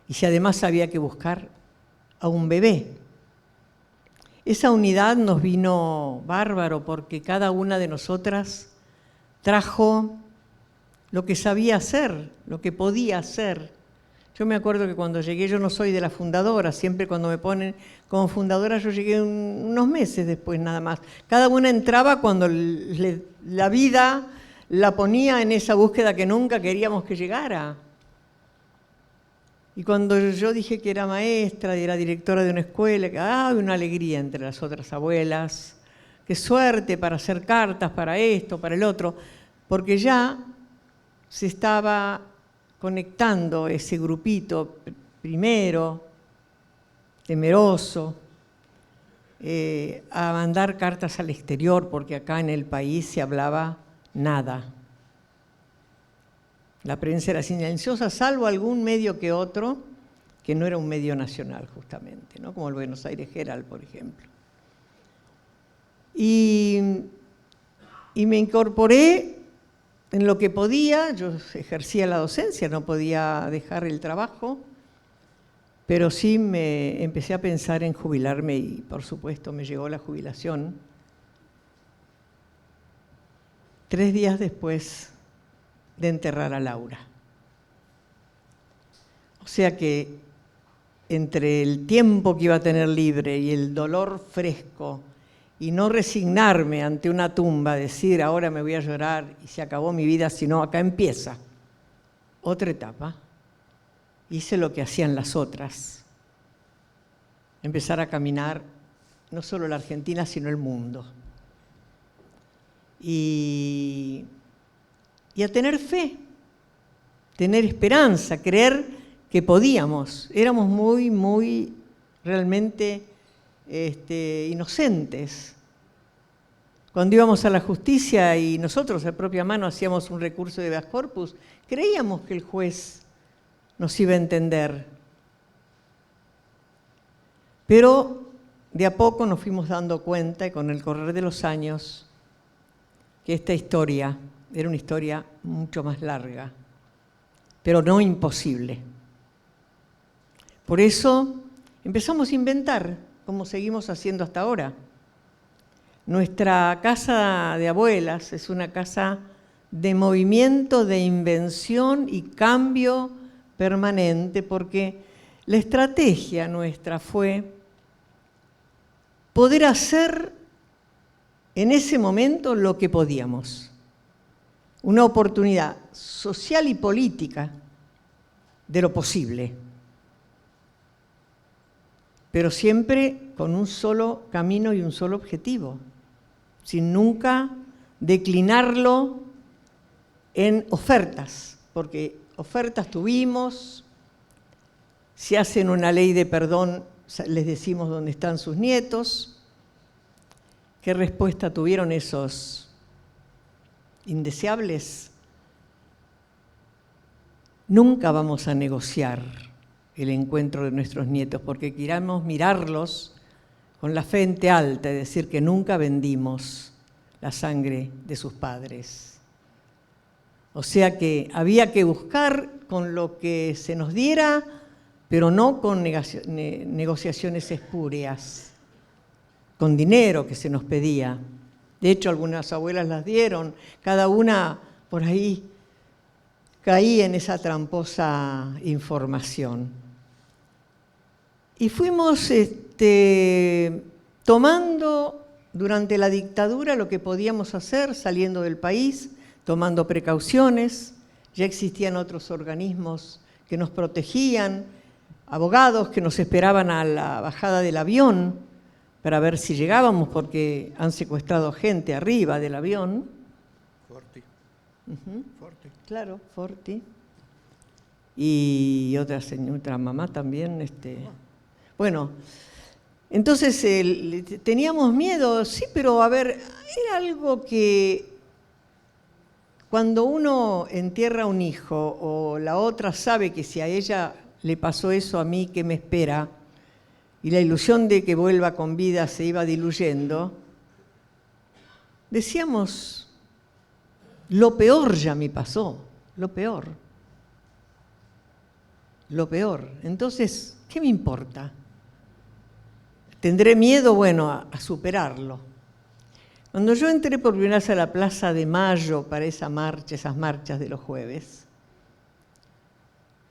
y si además había que buscar a un bebé. Esa unidad nos vino bárbaro porque cada una de nosotras trajo lo que sabía hacer, lo que podía hacer. Yo me acuerdo que cuando llegué, yo no soy de la fundadora, siempre cuando me ponen como fundadora yo llegué unos meses después nada más. Cada una entraba cuando la vida la ponía en esa búsqueda que nunca queríamos que llegara. Y cuando yo dije que era maestra y era directora de una escuela, había una alegría entre las otras abuelas. Qué suerte para hacer cartas, para esto, para el otro, porque ya se estaba conectando ese grupito primero, temeroso, a mandar cartas al exterior, porque acá en el país se hablaba nada. La prensa era silenciosa, salvo algún medio que otro, que no era un medio nacional justamente, ¿no? Como el Buenos Aires Herald, por ejemplo. Y me incorporé en lo que podía, yo ejercía la docencia, no podía dejar el trabajo, pero sí me empecé a pensar en jubilarme y, por supuesto, me llegó la jubilación 3 días después de enterrar a Laura. O sea que entre el tiempo que iba a tener libre y el dolor fresco y no resignarme ante una tumba, decir ahora me voy a llorar y se acabó mi vida, sino acá empieza otra etapa, hice lo que hacían las otras, empezar a caminar no solo la Argentina, sino el mundo. Y a tener fe, tener esperanza, creer que podíamos. Éramos muy realmente inocentes. Cuando íbamos a la justicia y nosotros a propia mano hacíamos un recurso de habeas corpus, creíamos que el juez nos iba a entender. Pero de a poco nos fuimos dando cuenta, y con el correr de los años, que esta historia era una historia mucho más larga, pero no imposible. Por eso empezamos a inventar, como seguimos haciendo hasta ahora. Nuestra casa de abuelas es una casa de movimiento, de invención y cambio permanente, porque la estrategia nuestra fue poder hacer en ese momento lo que podíamos. Una oportunidad social y política de lo posible, pero siempre con un solo camino y un solo objetivo, sin nunca declinarlo en ofertas, porque ofertas tuvimos, si hacen una ley de perdón, les decimos dónde están sus nietos. ¿Qué respuesta tuvieron esos indeseables? Nunca vamos a negociar el encuentro de nuestros nietos, porque queramos mirarlos con la frente alta y decir que nunca vendimos la sangre de sus padres. O sea que había que buscar con lo que se nos diera, pero no con negociaciones espurias, con dinero que se nos pedía. De hecho, algunas abuelas las dieron, cada una por ahí caía en esa tramposa información. Y fuimos tomando durante la dictadura lo que podíamos hacer, saliendo del país, tomando precauciones. Ya existían otros organismos que nos protegían, abogados que nos esperaban a la bajada del avión para ver si llegábamos, porque han secuestrado gente arriba del avión. Forti. Forti. Claro, Forti. Y otra mamá también. Bueno, entonces teníamos miedo, sí, pero a ver, era algo que cuando uno entierra a un hijo o la otra sabe que si a ella le pasó eso, a mí, ¿qué me espera? Y la ilusión de que vuelva con vida se iba diluyendo, decíamos, lo peor ya me pasó, lo peor. Lo peor. Entonces, ¿qué me importa? ¿Tendré miedo? Bueno, a superarlo. Cuando yo entré por primera vez a la Plaza de Mayo para esas marchas de los jueves,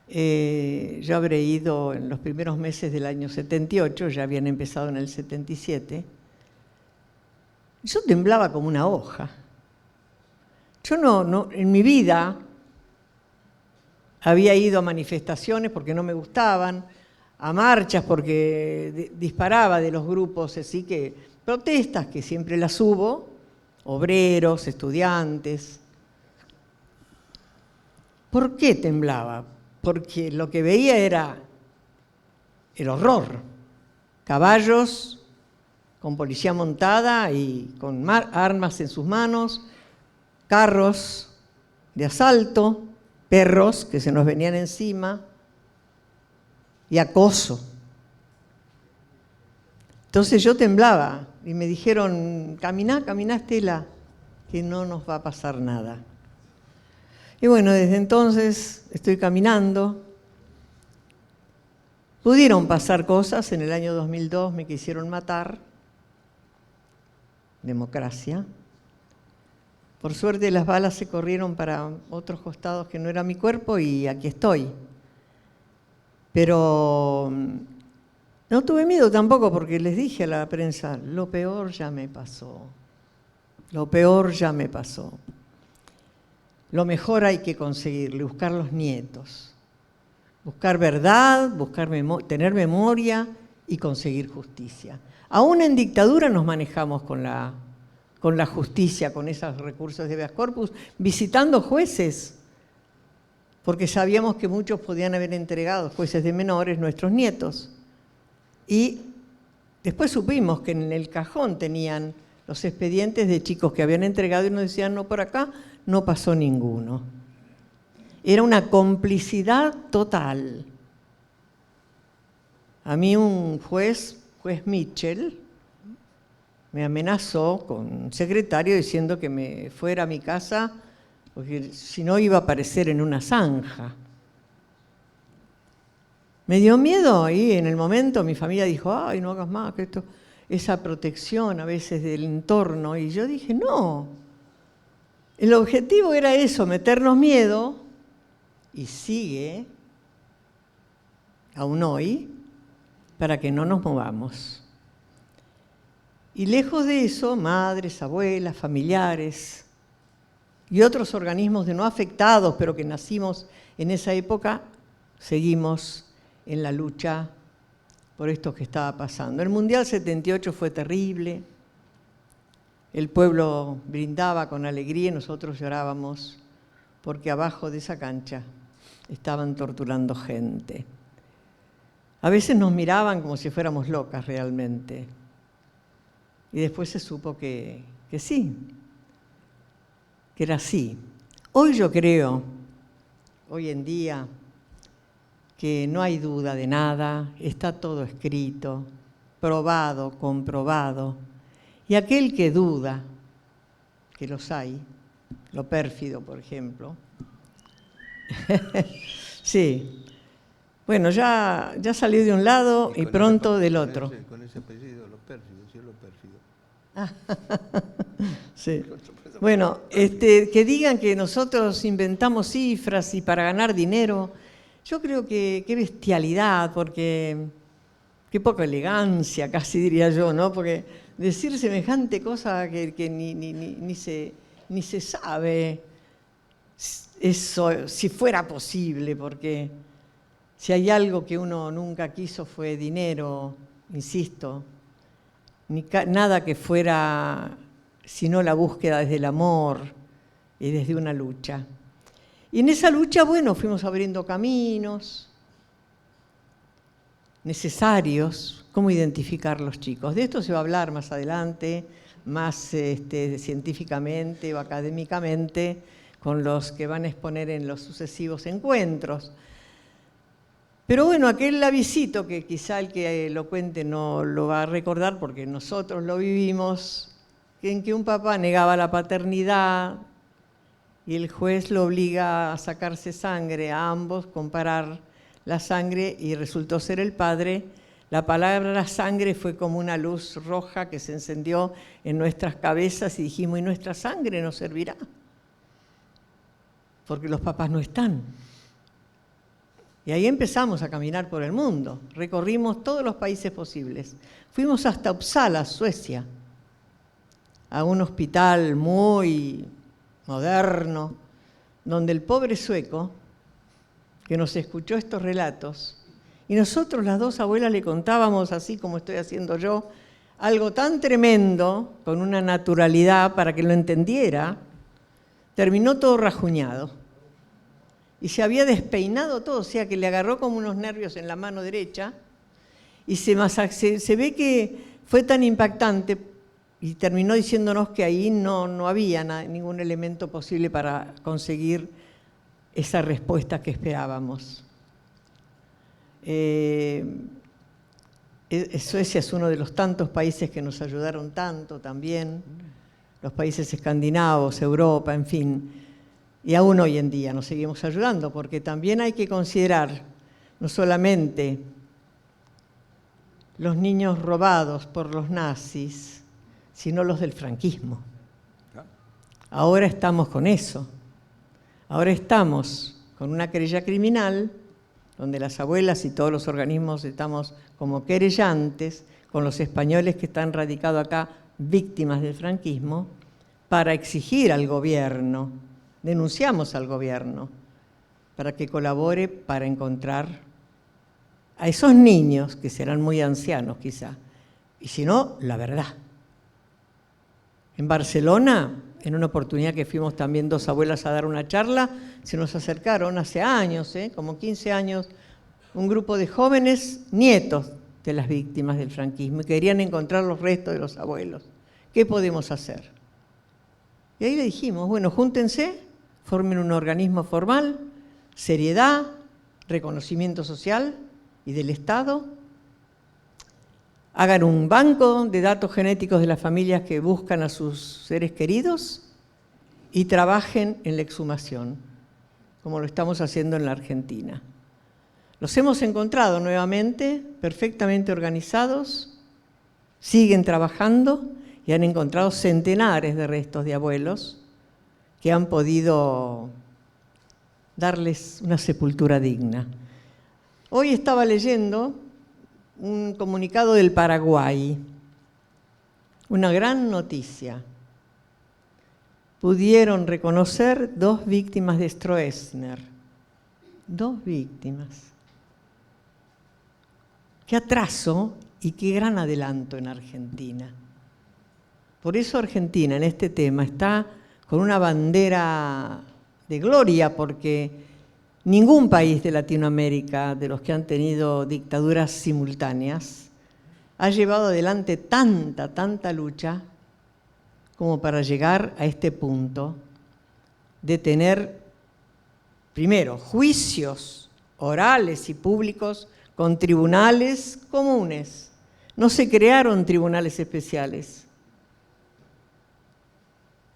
yo habré ido en los primeros meses del año 78, ya habían empezado en el 77, yo temblaba como una hoja. Yo no en mi vida había ido a manifestaciones porque no me gustaban, a marchas porque disparaba de los grupos, así que protestas que siempre las hubo, obreros, estudiantes. ¿Por qué temblaba? Porque lo que veía era el horror. Caballos con policía montada y con armas en sus manos, carros de asalto, perros que se nos venían encima y acoso. Entonces yo temblaba y me dijeron, caminá, Estela, que no nos va a pasar nada. Y bueno, desde entonces estoy caminando. Pudieron pasar cosas. En el año 2002 me quisieron matar. Democracia. Por suerte las balas se corrieron para otros costados que no era mi cuerpo y aquí estoy. Pero no tuve miedo tampoco porque les dije a la prensa, lo peor ya me pasó. Lo peor ya me pasó. Lo mejor hay que conseguirle, buscar los nietos. Buscar verdad, tener memoria y conseguir justicia. Aún en dictadura nos manejamos con la justicia, con esos recursos de habeas corpus, visitando jueces, porque sabíamos que muchos podían haber entregado, jueces de menores, nuestros nietos. Y después supimos que en el cajón tenían los expedientes de chicos que habían entregado y nos decían, no, por acá no pasó ninguno. Era una complicidad total. A mí un juez Mitchell, me amenazó con un secretario diciendo que me fuera a mi casa porque si no iba a aparecer en una zanja. Me dio miedo y en el momento mi familia dijo, ay, no hagas más, que esto, esa protección a veces del entorno. Y yo dije, no, el objetivo era eso, meternos miedo, y sigue, aún hoy, para que no nos movamos. Y lejos de eso, madres, abuelas, familiares y otros organismos de no afectados, pero que nacimos en esa época, seguimos en la lucha por esto que estaba pasando. El Mundial 78 fue terrible, el pueblo brindaba con alegría y nosotros llorábamos porque abajo de esa cancha estaban torturando gente. A veces nos miraban como si fuéramos locas realmente. Y después se supo que sí, que era así. Hoy yo creo, hoy en día, que no hay duda de nada, está todo escrito, probado, comprobado. Y aquel que duda, que los hay, lo pérfido, por ejemplo. Sí. Bueno, ya salió de un lado y pronto del otro. Con ese apellido, lo pérfido, sí, lo pérfido. Sí. Bueno, que digan que nosotros inventamos cifras y para ganar dinero, yo creo que qué bestialidad, porque qué poca elegancia, casi diría yo, ¿no? Porque decir semejante cosa que ni se sabe eso, si fuera posible, porque si hay algo que uno nunca quiso fue dinero, insisto, nada que fuera sino la búsqueda desde el amor y desde una lucha. Y en esa lucha, bueno, fuimos abriendo caminos necesarios, cómo identificar los chicos. De esto se va a hablar más adelante, más científicamente o académicamente, con los que van a exponer en los sucesivos encuentros. Pero bueno, aquel avisito que quizá el que lo cuente no lo va a recordar porque nosotros lo vivimos, en que un papá negaba la paternidad y el juez lo obliga a sacarse sangre a ambos, comparar la sangre y resultó ser el padre. La palabra sangre fue como una luz roja que se encendió en nuestras cabezas y dijimos, ¿y nuestra sangre nos servirá? Porque los papás no están. Y ahí empezamos a caminar por el mundo. Recorrimos todos los países posibles. Fuimos hasta Uppsala, Suecia, a un hospital muy moderno, donde el pobre sueco, que nos escuchó estos relatos, y nosotros las dos abuelas le contábamos, así como estoy haciendo yo, algo tan tremendo, con una naturalidad para que lo entendiera, terminó todo rajuñado. Y se había despeinado todo, o sea que le agarró como unos nervios en la mano derecha, y se ve que fue tan impactante, y terminó diciéndonos que ahí no había ningún elemento posible para conseguir esa respuesta que esperábamos. Suecia es uno de los tantos países que nos ayudaron tanto también, los países escandinavos, Europa, en fin. Y aún hoy en día nos seguimos ayudando, porque también hay que considerar no solamente los niños robados por los nazis, sino los del franquismo. Ahora estamos con eso. Ahora estamos con una querella criminal, donde las abuelas y todos los organismos estamos como querellantes, con los españoles que están radicados acá, víctimas del franquismo, para exigir al gobierno, denunciamos al gobierno, para que colabore para encontrar a esos niños, que serán muy ancianos quizá, y si no, la verdad. En Barcelona, en una oportunidad que fuimos también 2 abuelas a dar una charla, se nos acercaron hace años, como 15 años, un grupo de jóvenes nietos de las víctimas del franquismo y querían encontrar los restos de los abuelos. ¿Qué podemos hacer? Y ahí le dijimos, bueno, júntense, formen un organismo formal, seriedad, reconocimiento social y del Estado, hagan un banco de datos genéticos de las familias que buscan a sus seres queridos y trabajen en la exhumación, como lo estamos haciendo en la Argentina. Los hemos encontrado nuevamente, perfectamente organizados, siguen trabajando y han encontrado centenares de restos de abuelos que han podido darles una sepultura digna. Hoy estaba leyendo un comunicado del Paraguay, una gran noticia. Pudieron reconocer 2 víctimas de Stroessner. 2 víctimas. Qué atraso y qué gran adelanto en Argentina. Por eso Argentina en este tema está con una bandera de gloria, porque ningún país de Latinoamérica, de los que han tenido dictaduras simultáneas, ha llevado adelante tanta lucha como para llegar a este punto de tener, primero, juicios orales y públicos con tribunales comunes. No se crearon tribunales especiales.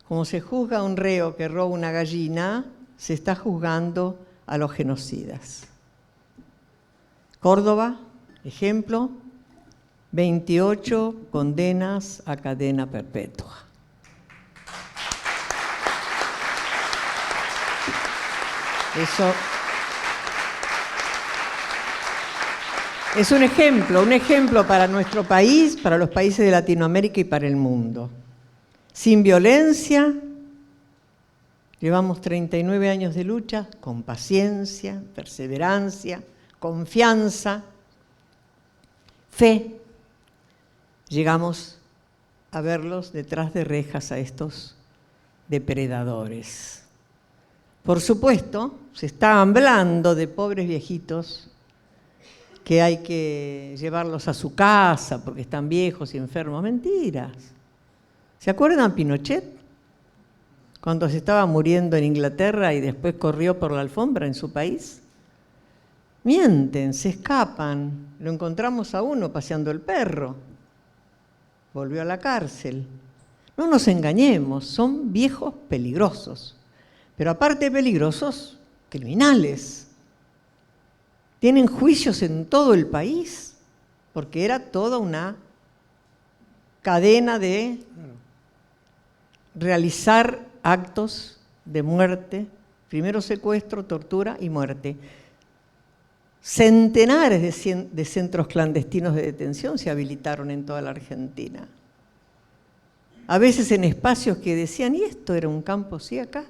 Como se juzga a un reo que roba una gallina, se está juzgando a los genocidas. Córdoba, ejemplo, 28 condenas a cadena perpetua. Eso es un ejemplo para nuestro país, para los países de Latinoamérica y para el mundo. Sin violencia, llevamos 39 años de lucha, con paciencia, perseverancia, confianza, fe. Llegamos a verlos detrás de rejas a estos depredadores. Por supuesto, se está hablando de pobres viejitos que hay que llevarlos a su casa porque están viejos y enfermos. Mentiras. ¿Se acuerdan Pinochet? Cuando se estaba muriendo en Inglaterra y después corrió por la alfombra en su país. Mienten, se escapan. Lo encontramos a uno paseando el perro. Volvió a la cárcel. No nos engañemos, son viejos peligrosos. Pero aparte de peligrosos, criminales. Tienen juicios en todo el país, porque era toda una cadena de realizar actos de muerte, primero secuestro, tortura y muerte. Centenares de centros clandestinos de detención se habilitaron en toda la Argentina. A veces en espacios que decían, ¿y esto era un campo? Sí, acá.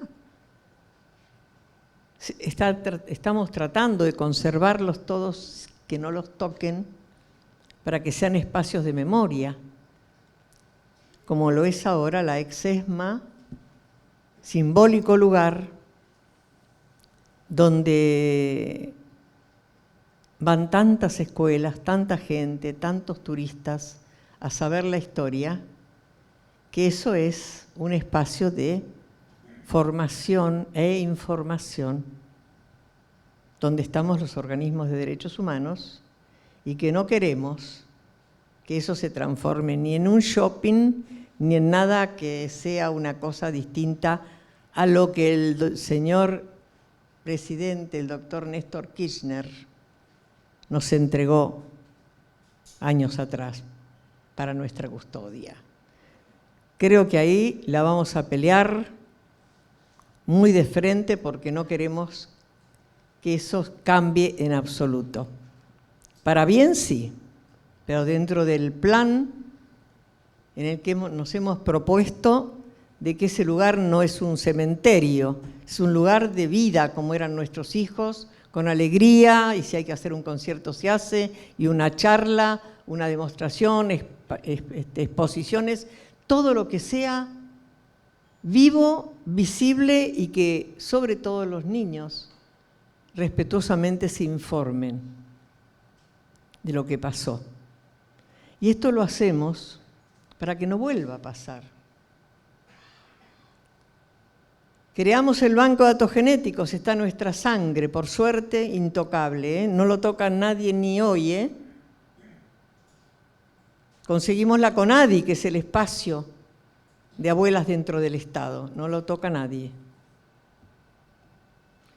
Estamos tratando de conservarlos todos, que no los toquen, para que sean espacios de memoria, como lo es ahora la ex-ESMA, simbólico lugar donde van tantas escuelas, tanta gente, tantos turistas a saber la historia, que eso es un espacio de formación e información donde estamos los organismos de derechos humanos y que no queremos que eso se transforme ni en un shopping ni en nada que sea una cosa distinta a lo que el señor presidente, el doctor Néstor Kirchner, nos entregó años atrás para nuestra custodia. Creo que ahí la vamos a pelear muy de frente porque no queremos que eso cambie en absoluto. Para bien sí, pero dentro del plan en el que nos hemos propuesto de que ese lugar no es un cementerio, es un lugar de vida como eran nuestros hijos, con alegría, y si hay que hacer un concierto se hace, y una charla, una demostración, exposiciones, todo lo que sea vivo, visible y que sobre todo los niños respetuosamente se informen de lo que pasó. Y esto lo hacemos para que no vuelva a pasar. Creamos el banco de datos genéticos, está en nuestra sangre, por suerte, intocable, ¿eh? No lo toca nadie ni hoy. Conseguimos la CONADI, que es el espacio de abuelas dentro del Estado, no lo toca nadie.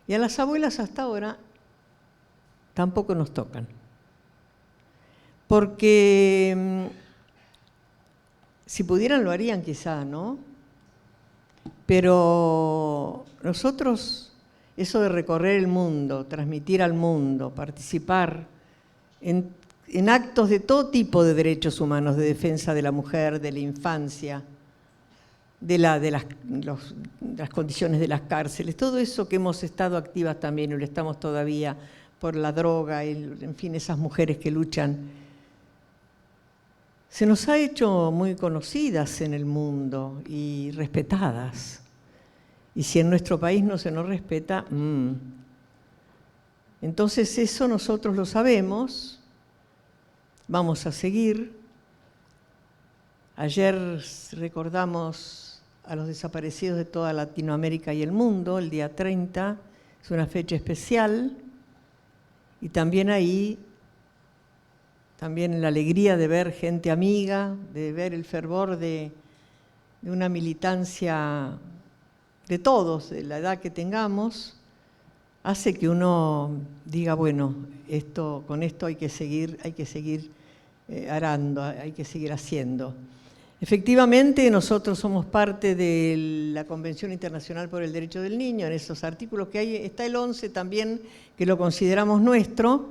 Y a las abuelas hasta ahora tampoco nos tocan. Porque si pudieran lo harían quizá, ¿no? Pero nosotros, eso de recorrer el mundo, transmitir al mundo, participar en actos de todo tipo de derechos humanos, de defensa de la mujer, de la infancia, de las condiciones de las cárceles, todo eso que hemos estado activas también y lo estamos todavía por la droga, en fin, esas mujeres que luchan, se nos ha hecho muy conocidas en el mundo y respetadas. Y si en nuestro país no se nos respeta, entonces eso nosotros lo sabemos, vamos a seguir. Ayer recordamos a los desaparecidos de toda Latinoamérica y el mundo, el día 30, es una fecha especial, y también ahí, también la alegría de ver gente amiga, de ver el fervor de una militancia de todos, de la edad que tengamos, hace que uno diga, bueno, con esto hay que seguir arando, hay que seguir haciendo. Efectivamente, nosotros somos parte de la Convención Internacional por el Derecho del Niño, en esos artículos que hay, está el 11 también, que lo consideramos nuestro,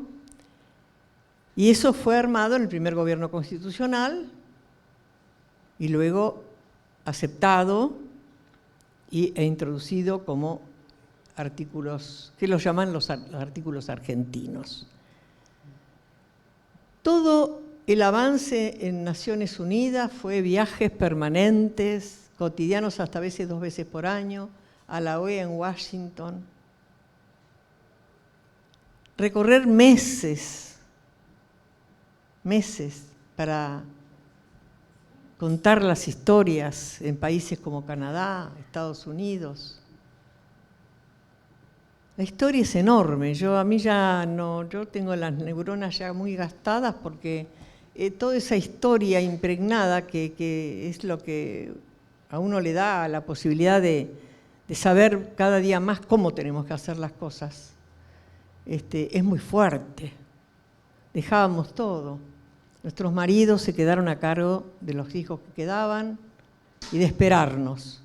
y eso fue armado en el primer gobierno constitucional y luego aceptado e introducido como artículos, que los llaman los artículos argentinos. Todo el avance en Naciones Unidas fue viajes permanentes, cotidianos hasta a veces 2 veces por año, a la OEA en Washington. Recorrer meses para contar las historias en países como Canadá, Estados Unidos. La historia es enorme. Yo tengo las neuronas ya muy gastadas porque toda esa historia impregnada que es lo que a uno le da la posibilidad de saber cada día más cómo tenemos que hacer las cosas, es muy fuerte. Dejábamos todo. Nuestros maridos se quedaron a cargo de los hijos que quedaban y de esperarnos.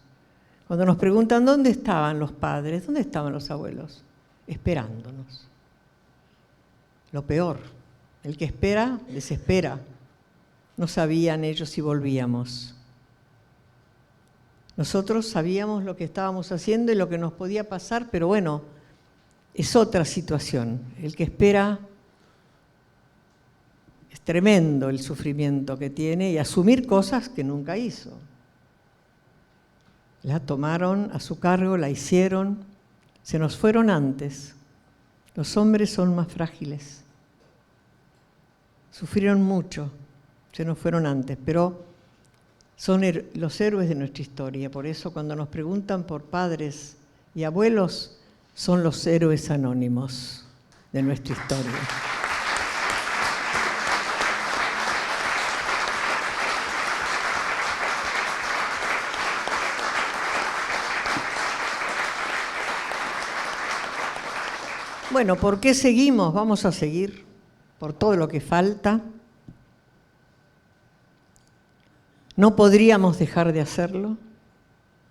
Cuando nos preguntan dónde estaban los padres, dónde estaban los abuelos, esperándonos. Lo peor, el que espera, desespera. No sabían ellos si volvíamos. Nosotros sabíamos lo que estábamos haciendo y lo que nos podía pasar, pero bueno, es otra situación. El que espera, es tremendo el sufrimiento que tiene y asumir cosas que nunca hizo. La tomaron a su cargo, la hicieron, se nos fueron antes. Los hombres son más frágiles. Sufrieron mucho, se nos fueron antes, pero son los héroes de nuestra historia. Por eso cuando nos preguntan por padres y abuelos, son los héroes anónimos de nuestra historia. Bueno, ¿por qué seguimos? Vamos a seguir por todo lo que falta. No podríamos dejar de hacerlo.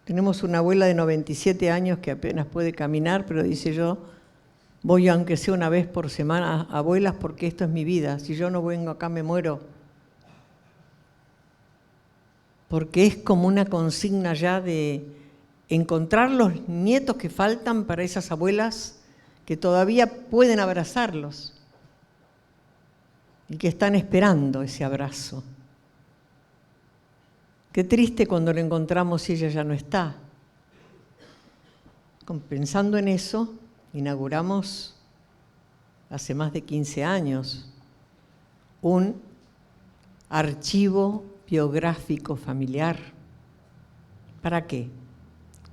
Tenemos una abuela de 97 años que apenas puede caminar, pero dice: yo voy aunque sea una vez por semana, abuelas, porque esto es mi vida. Si yo no vengo acá me muero. Porque es como una consigna ya de encontrar los nietos que faltan para esas abuelas que todavía pueden abrazarlos y que están esperando ese abrazo. Qué triste cuando lo encontramos y ella ya no está. Pensando en eso, inauguramos hace más de 15 años un archivo biográfico familiar. ¿Para qué?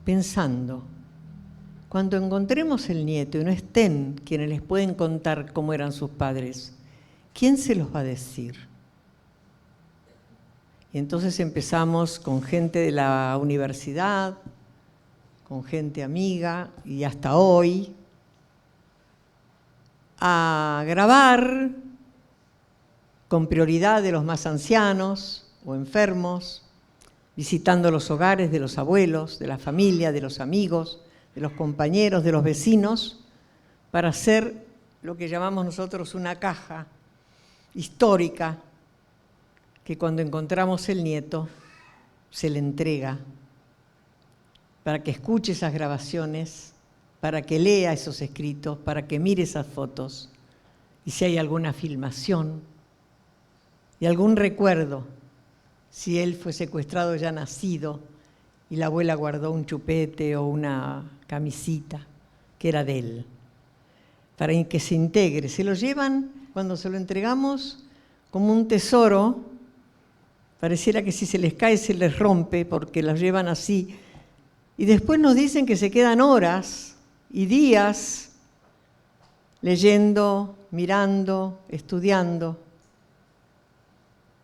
Pensando, cuando encontremos el nieto y no estén quienes les pueden contar cómo eran sus padres, ¿quién se los va a decir? Y entonces empezamos con gente de la universidad, con gente amiga, y hasta hoy, a grabar con prioridad de los más ancianos o enfermos, visitando los hogares de los abuelos, de la familia, de los amigos, de los compañeros, de los vecinos, para hacer lo que llamamos nosotros una caja histórica, que cuando encontramos el nieto se le entrega, para que escuche esas grabaciones, para que lea esos escritos, para que mire esas fotos, y si hay alguna filmación y algún recuerdo, si él fue secuestrado ya nacido y la abuela guardó un chupete o una camisita que era de él, para que se integre. Se lo llevan, cuando se lo entregamos, como un tesoro. Pareciera que si se les cae se les rompe porque los llevan así. Y después nos dicen que se quedan horas y días leyendo, mirando, estudiando,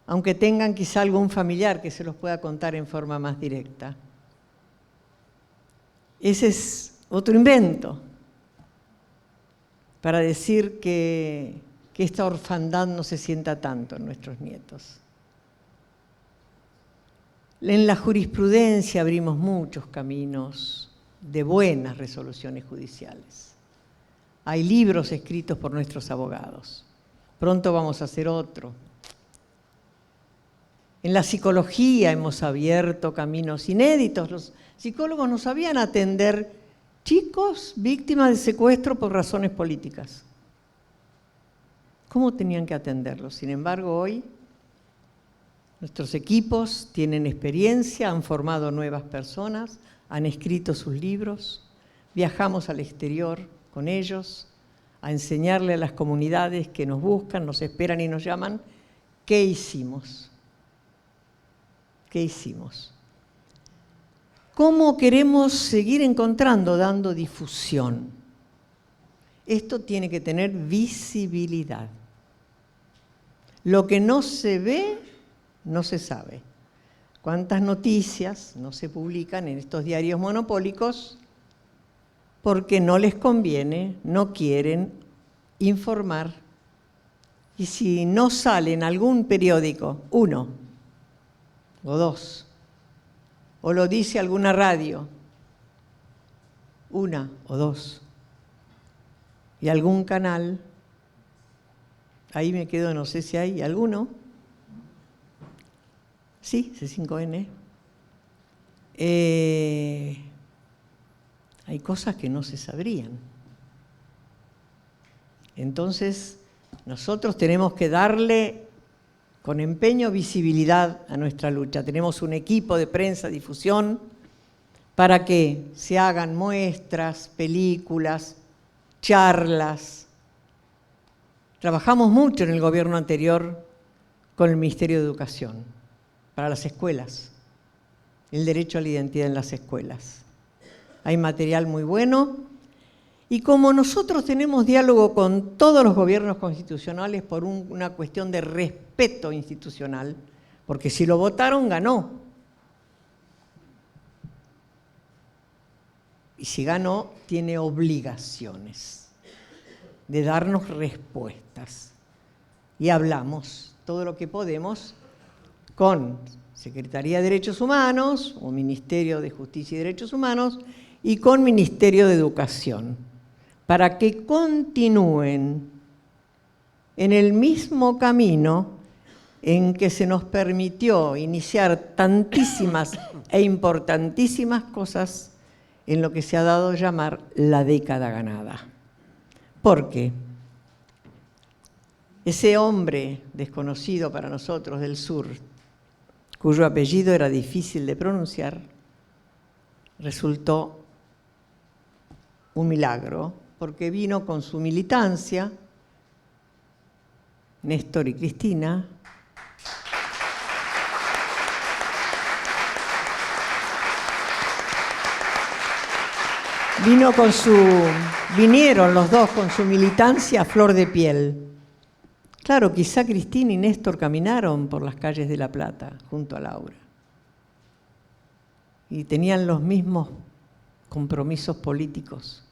aunque tengan quizá algún familiar que se los pueda contar en forma más directa. Ese es otro invento para decir que esta orfandad no se sienta tanto en nuestros nietos. En la jurisprudencia abrimos muchos caminos de buenas resoluciones judiciales. Hay libros escritos por nuestros abogados. Pronto vamos a hacer otro. En la psicología hemos abierto caminos inéditos. Los psicólogos no sabían atender chicos víctimas de secuestro por razones políticas. ¿Cómo tenían que atenderlos? Sin embargo, hoy nuestros equipos tienen experiencia, han formado nuevas personas, han escrito sus libros, viajamos al exterior con ellos a enseñarle a las comunidades que nos buscan, nos esperan y nos llaman, ¿qué hicimos? ¿Qué hicimos? ¿Cómo queremos seguir encontrando, dando difusión? Esto tiene que tener visibilidad. Lo que no se ve, no se sabe. ¿Cuántas noticias no se publican en estos diarios monopólicos porque no les conviene, no quieren informar? Y si no sale en algún periódico, 1 o 2, o lo dice alguna radio, 1 o 2, y algún canal, ahí me quedo, no sé si hay alguno. Sí, C5N. Hay cosas que no se sabrían. Entonces, nosotros tenemos que darle con empeño visibilidad a nuestra lucha. Tenemos un equipo de prensa, difusión, para que se hagan muestras, películas, charlas. Trabajamos mucho en el gobierno anterior con el Ministerio de Educación, para las escuelas, el derecho a la identidad en las escuelas. Hay material muy bueno, y como nosotros tenemos diálogo con todos los gobiernos constitucionales por una cuestión de respeto institucional, porque si lo votaron, ganó. Y si ganó, tiene obligaciones. de darnos respuestas. Y hablamos todo lo que podemos con Secretaría de Derechos Humanos o Ministerio de Justicia y Derechos Humanos y con Ministerio de Educación, para que continúen en el mismo camino en que se nos permitió iniciar tantísimas e importantísimas cosas en lo que se ha dado a llamar la década ganada. Porque ese hombre desconocido para nosotros del sur, cuyo apellido era difícil de pronunciar, resultó un milagro, porque vino con su militancia, Néstor y Cristina, vinieron los dos con su militancia a flor de piel. Claro, quizá Cristina y Néstor caminaron por las calles de La Plata junto a Laura y tenían los mismos compromisos políticos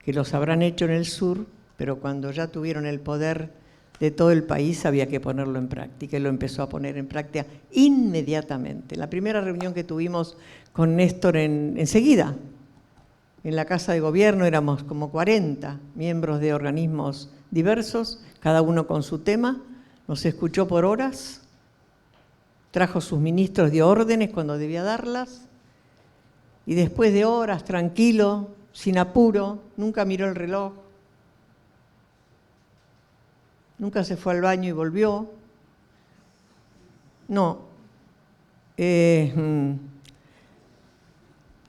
que los habrán hecho en el sur, pero cuando ya tuvieron el poder de todo el país había que ponerlo en práctica, y lo empezó a poner en práctica inmediatamente. La primera reunión que tuvimos con Néstor enseguida, en la Casa de Gobierno, éramos como 40 miembros de organismos diversos, cada uno con su tema, nos escuchó por horas, trajo sus ministros, dio órdenes cuando debía darlas, y después de horas, tranquilo, sin apuro, nunca miró el reloj, nunca se fue al baño y volvió. No.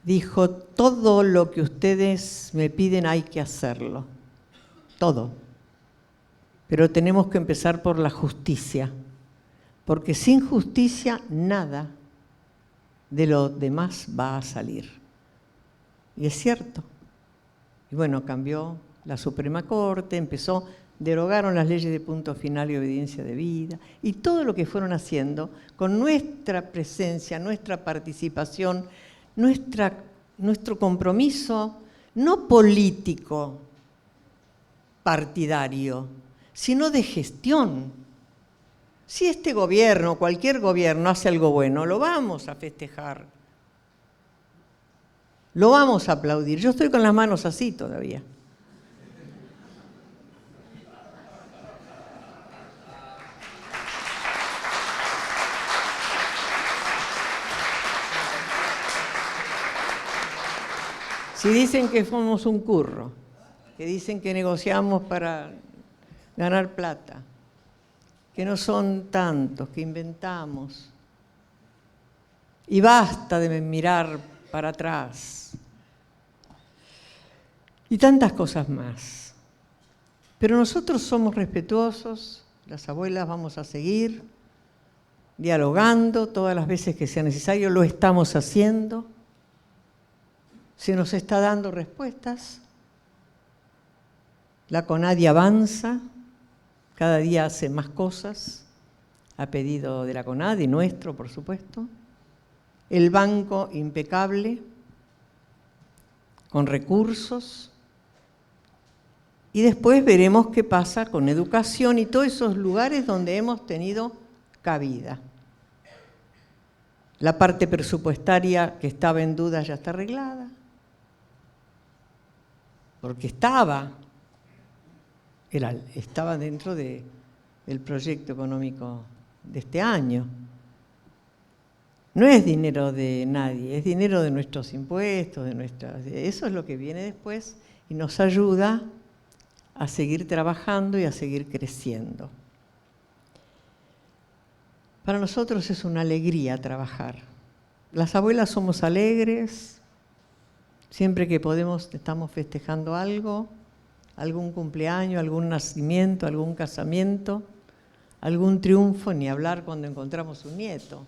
Dijo, todo lo que ustedes me piden hay que hacerlo, todo. Pero tenemos que empezar por la justicia, porque sin justicia nada de lo demás va a salir. Y es cierto. Y bueno, cambió la Suprema Corte, derogaron las leyes de punto final y obediencia debida, y todo lo que fueron haciendo, con nuestra presencia, nuestra participación, nuestro compromiso, no político, partidario, sino de gestión. Si este gobierno, cualquier gobierno, hace algo bueno, lo vamos a festejar, lo vamos a aplaudir. Yo estoy con las manos así todavía. Si dicen que somos un curro, que dicen que negociamos para ganar plata, que no son tantos, que inventamos, y basta de mirar para atrás, y tantas cosas más. Pero nosotros somos respetuosos, las abuelas vamos a seguir dialogando todas las veces que sea necesario, lo estamos haciendo. Se nos está dando respuestas. La CONADI avanza, cada día hace más cosas, a pedido de la CONADI, nuestro, por supuesto. El banco impecable, con recursos. Y después veremos qué pasa con educación y todos esos lugares donde hemos tenido cabida. La parte presupuestaria que estaba en duda ya está arreglada. Porque estaba dentro del proyecto económico de este año. No es dinero de nadie, es dinero de nuestros impuestos, eso es lo que viene después y nos ayuda a seguir trabajando y a seguir creciendo. Para nosotros es una alegría trabajar. Las abuelas somos alegres. Siempre que podemos estamos festejando algo, algún cumpleaños, algún nacimiento, algún casamiento, algún triunfo, ni hablar cuando encontramos un nieto.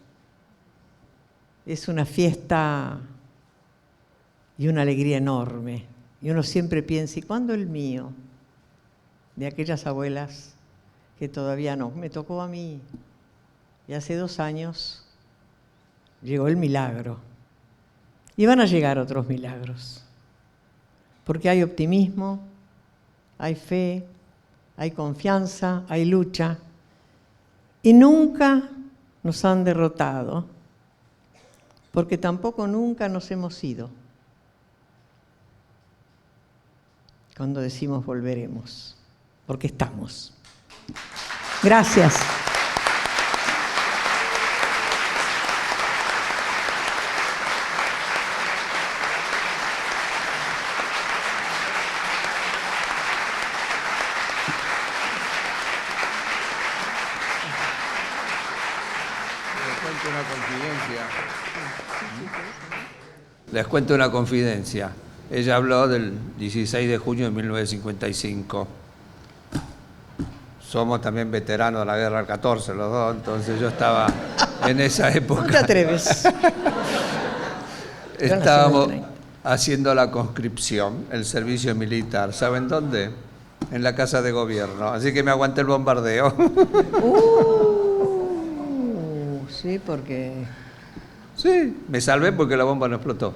Es una fiesta y una alegría enorme. Y uno siempre piensa, ¿y cuándo el mío? De aquellas abuelas que todavía no. Me tocó a mí. Y hace 2 años llegó el milagro. Y van a llegar otros milagros, porque hay optimismo, hay fe, hay confianza, hay lucha, y nunca nos han derrotado, porque tampoco nunca nos hemos ido. Cuando decimos volveremos, porque estamos. Gracias. Les cuento una confidencia. Ella habló del 16 de junio de 1955. Somos también veteranos de la guerra del 14, los dos, entonces yo estaba en esa época. No te atreves. Estábamos haciendo la conscripción, el servicio militar. ¿Saben dónde? En la Casa de Gobierno. Así que me aguanté el bombardeo. Sí, porque... Sí, me salvé porque la bomba no explotó.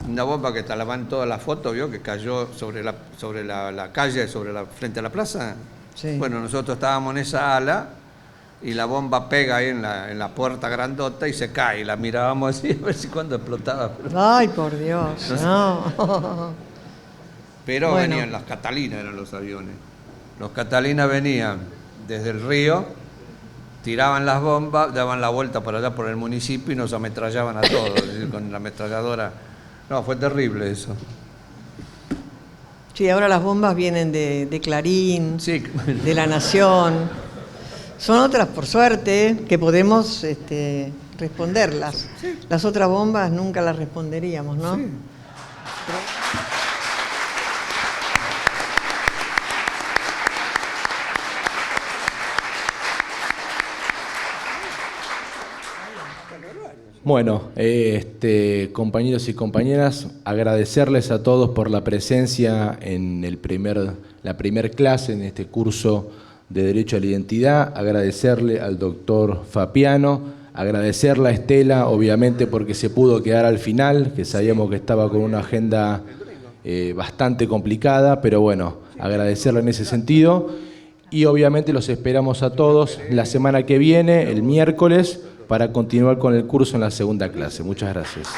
Una bomba que talaban todas las fotos, ¿vio? Que cayó sobre la calle, frente a la plaza. Sí. Bueno, nosotros estábamos en esa ala y la bomba pega ahí en la puerta grandota y se cae. Y la mirábamos así a ver si cuando explotaba. Ay, por Dios, no. Pero Bueno. venían las Catalinas, eran los aviones. Los Catalinas venían desde el río, tiraban las bombas, daban la vuelta por allá por el municipio y nos ametrallaban a todos, es decir, con la ametralladora. No, fue terrible eso. Sí, ahora las bombas vienen de Clarín, Sí. de La Nación. Son otras, por suerte, que podemos responderlas. Sí. Las otras bombas nunca las responderíamos, ¿no? Sí. Bueno, compañeros y compañeras, agradecerles a todos por la presencia en la primer clase en este curso de Derecho a la Identidad, agradecerle al doctor Fapiano, agradecerle a Estela, obviamente porque se pudo quedar al final, que sabíamos que estaba con una agenda bastante complicada, pero bueno, agradecerle en ese sentido. Y obviamente los esperamos a todos la semana que viene, el miércoles, para continuar con el curso en la segunda clase. Muchas gracias.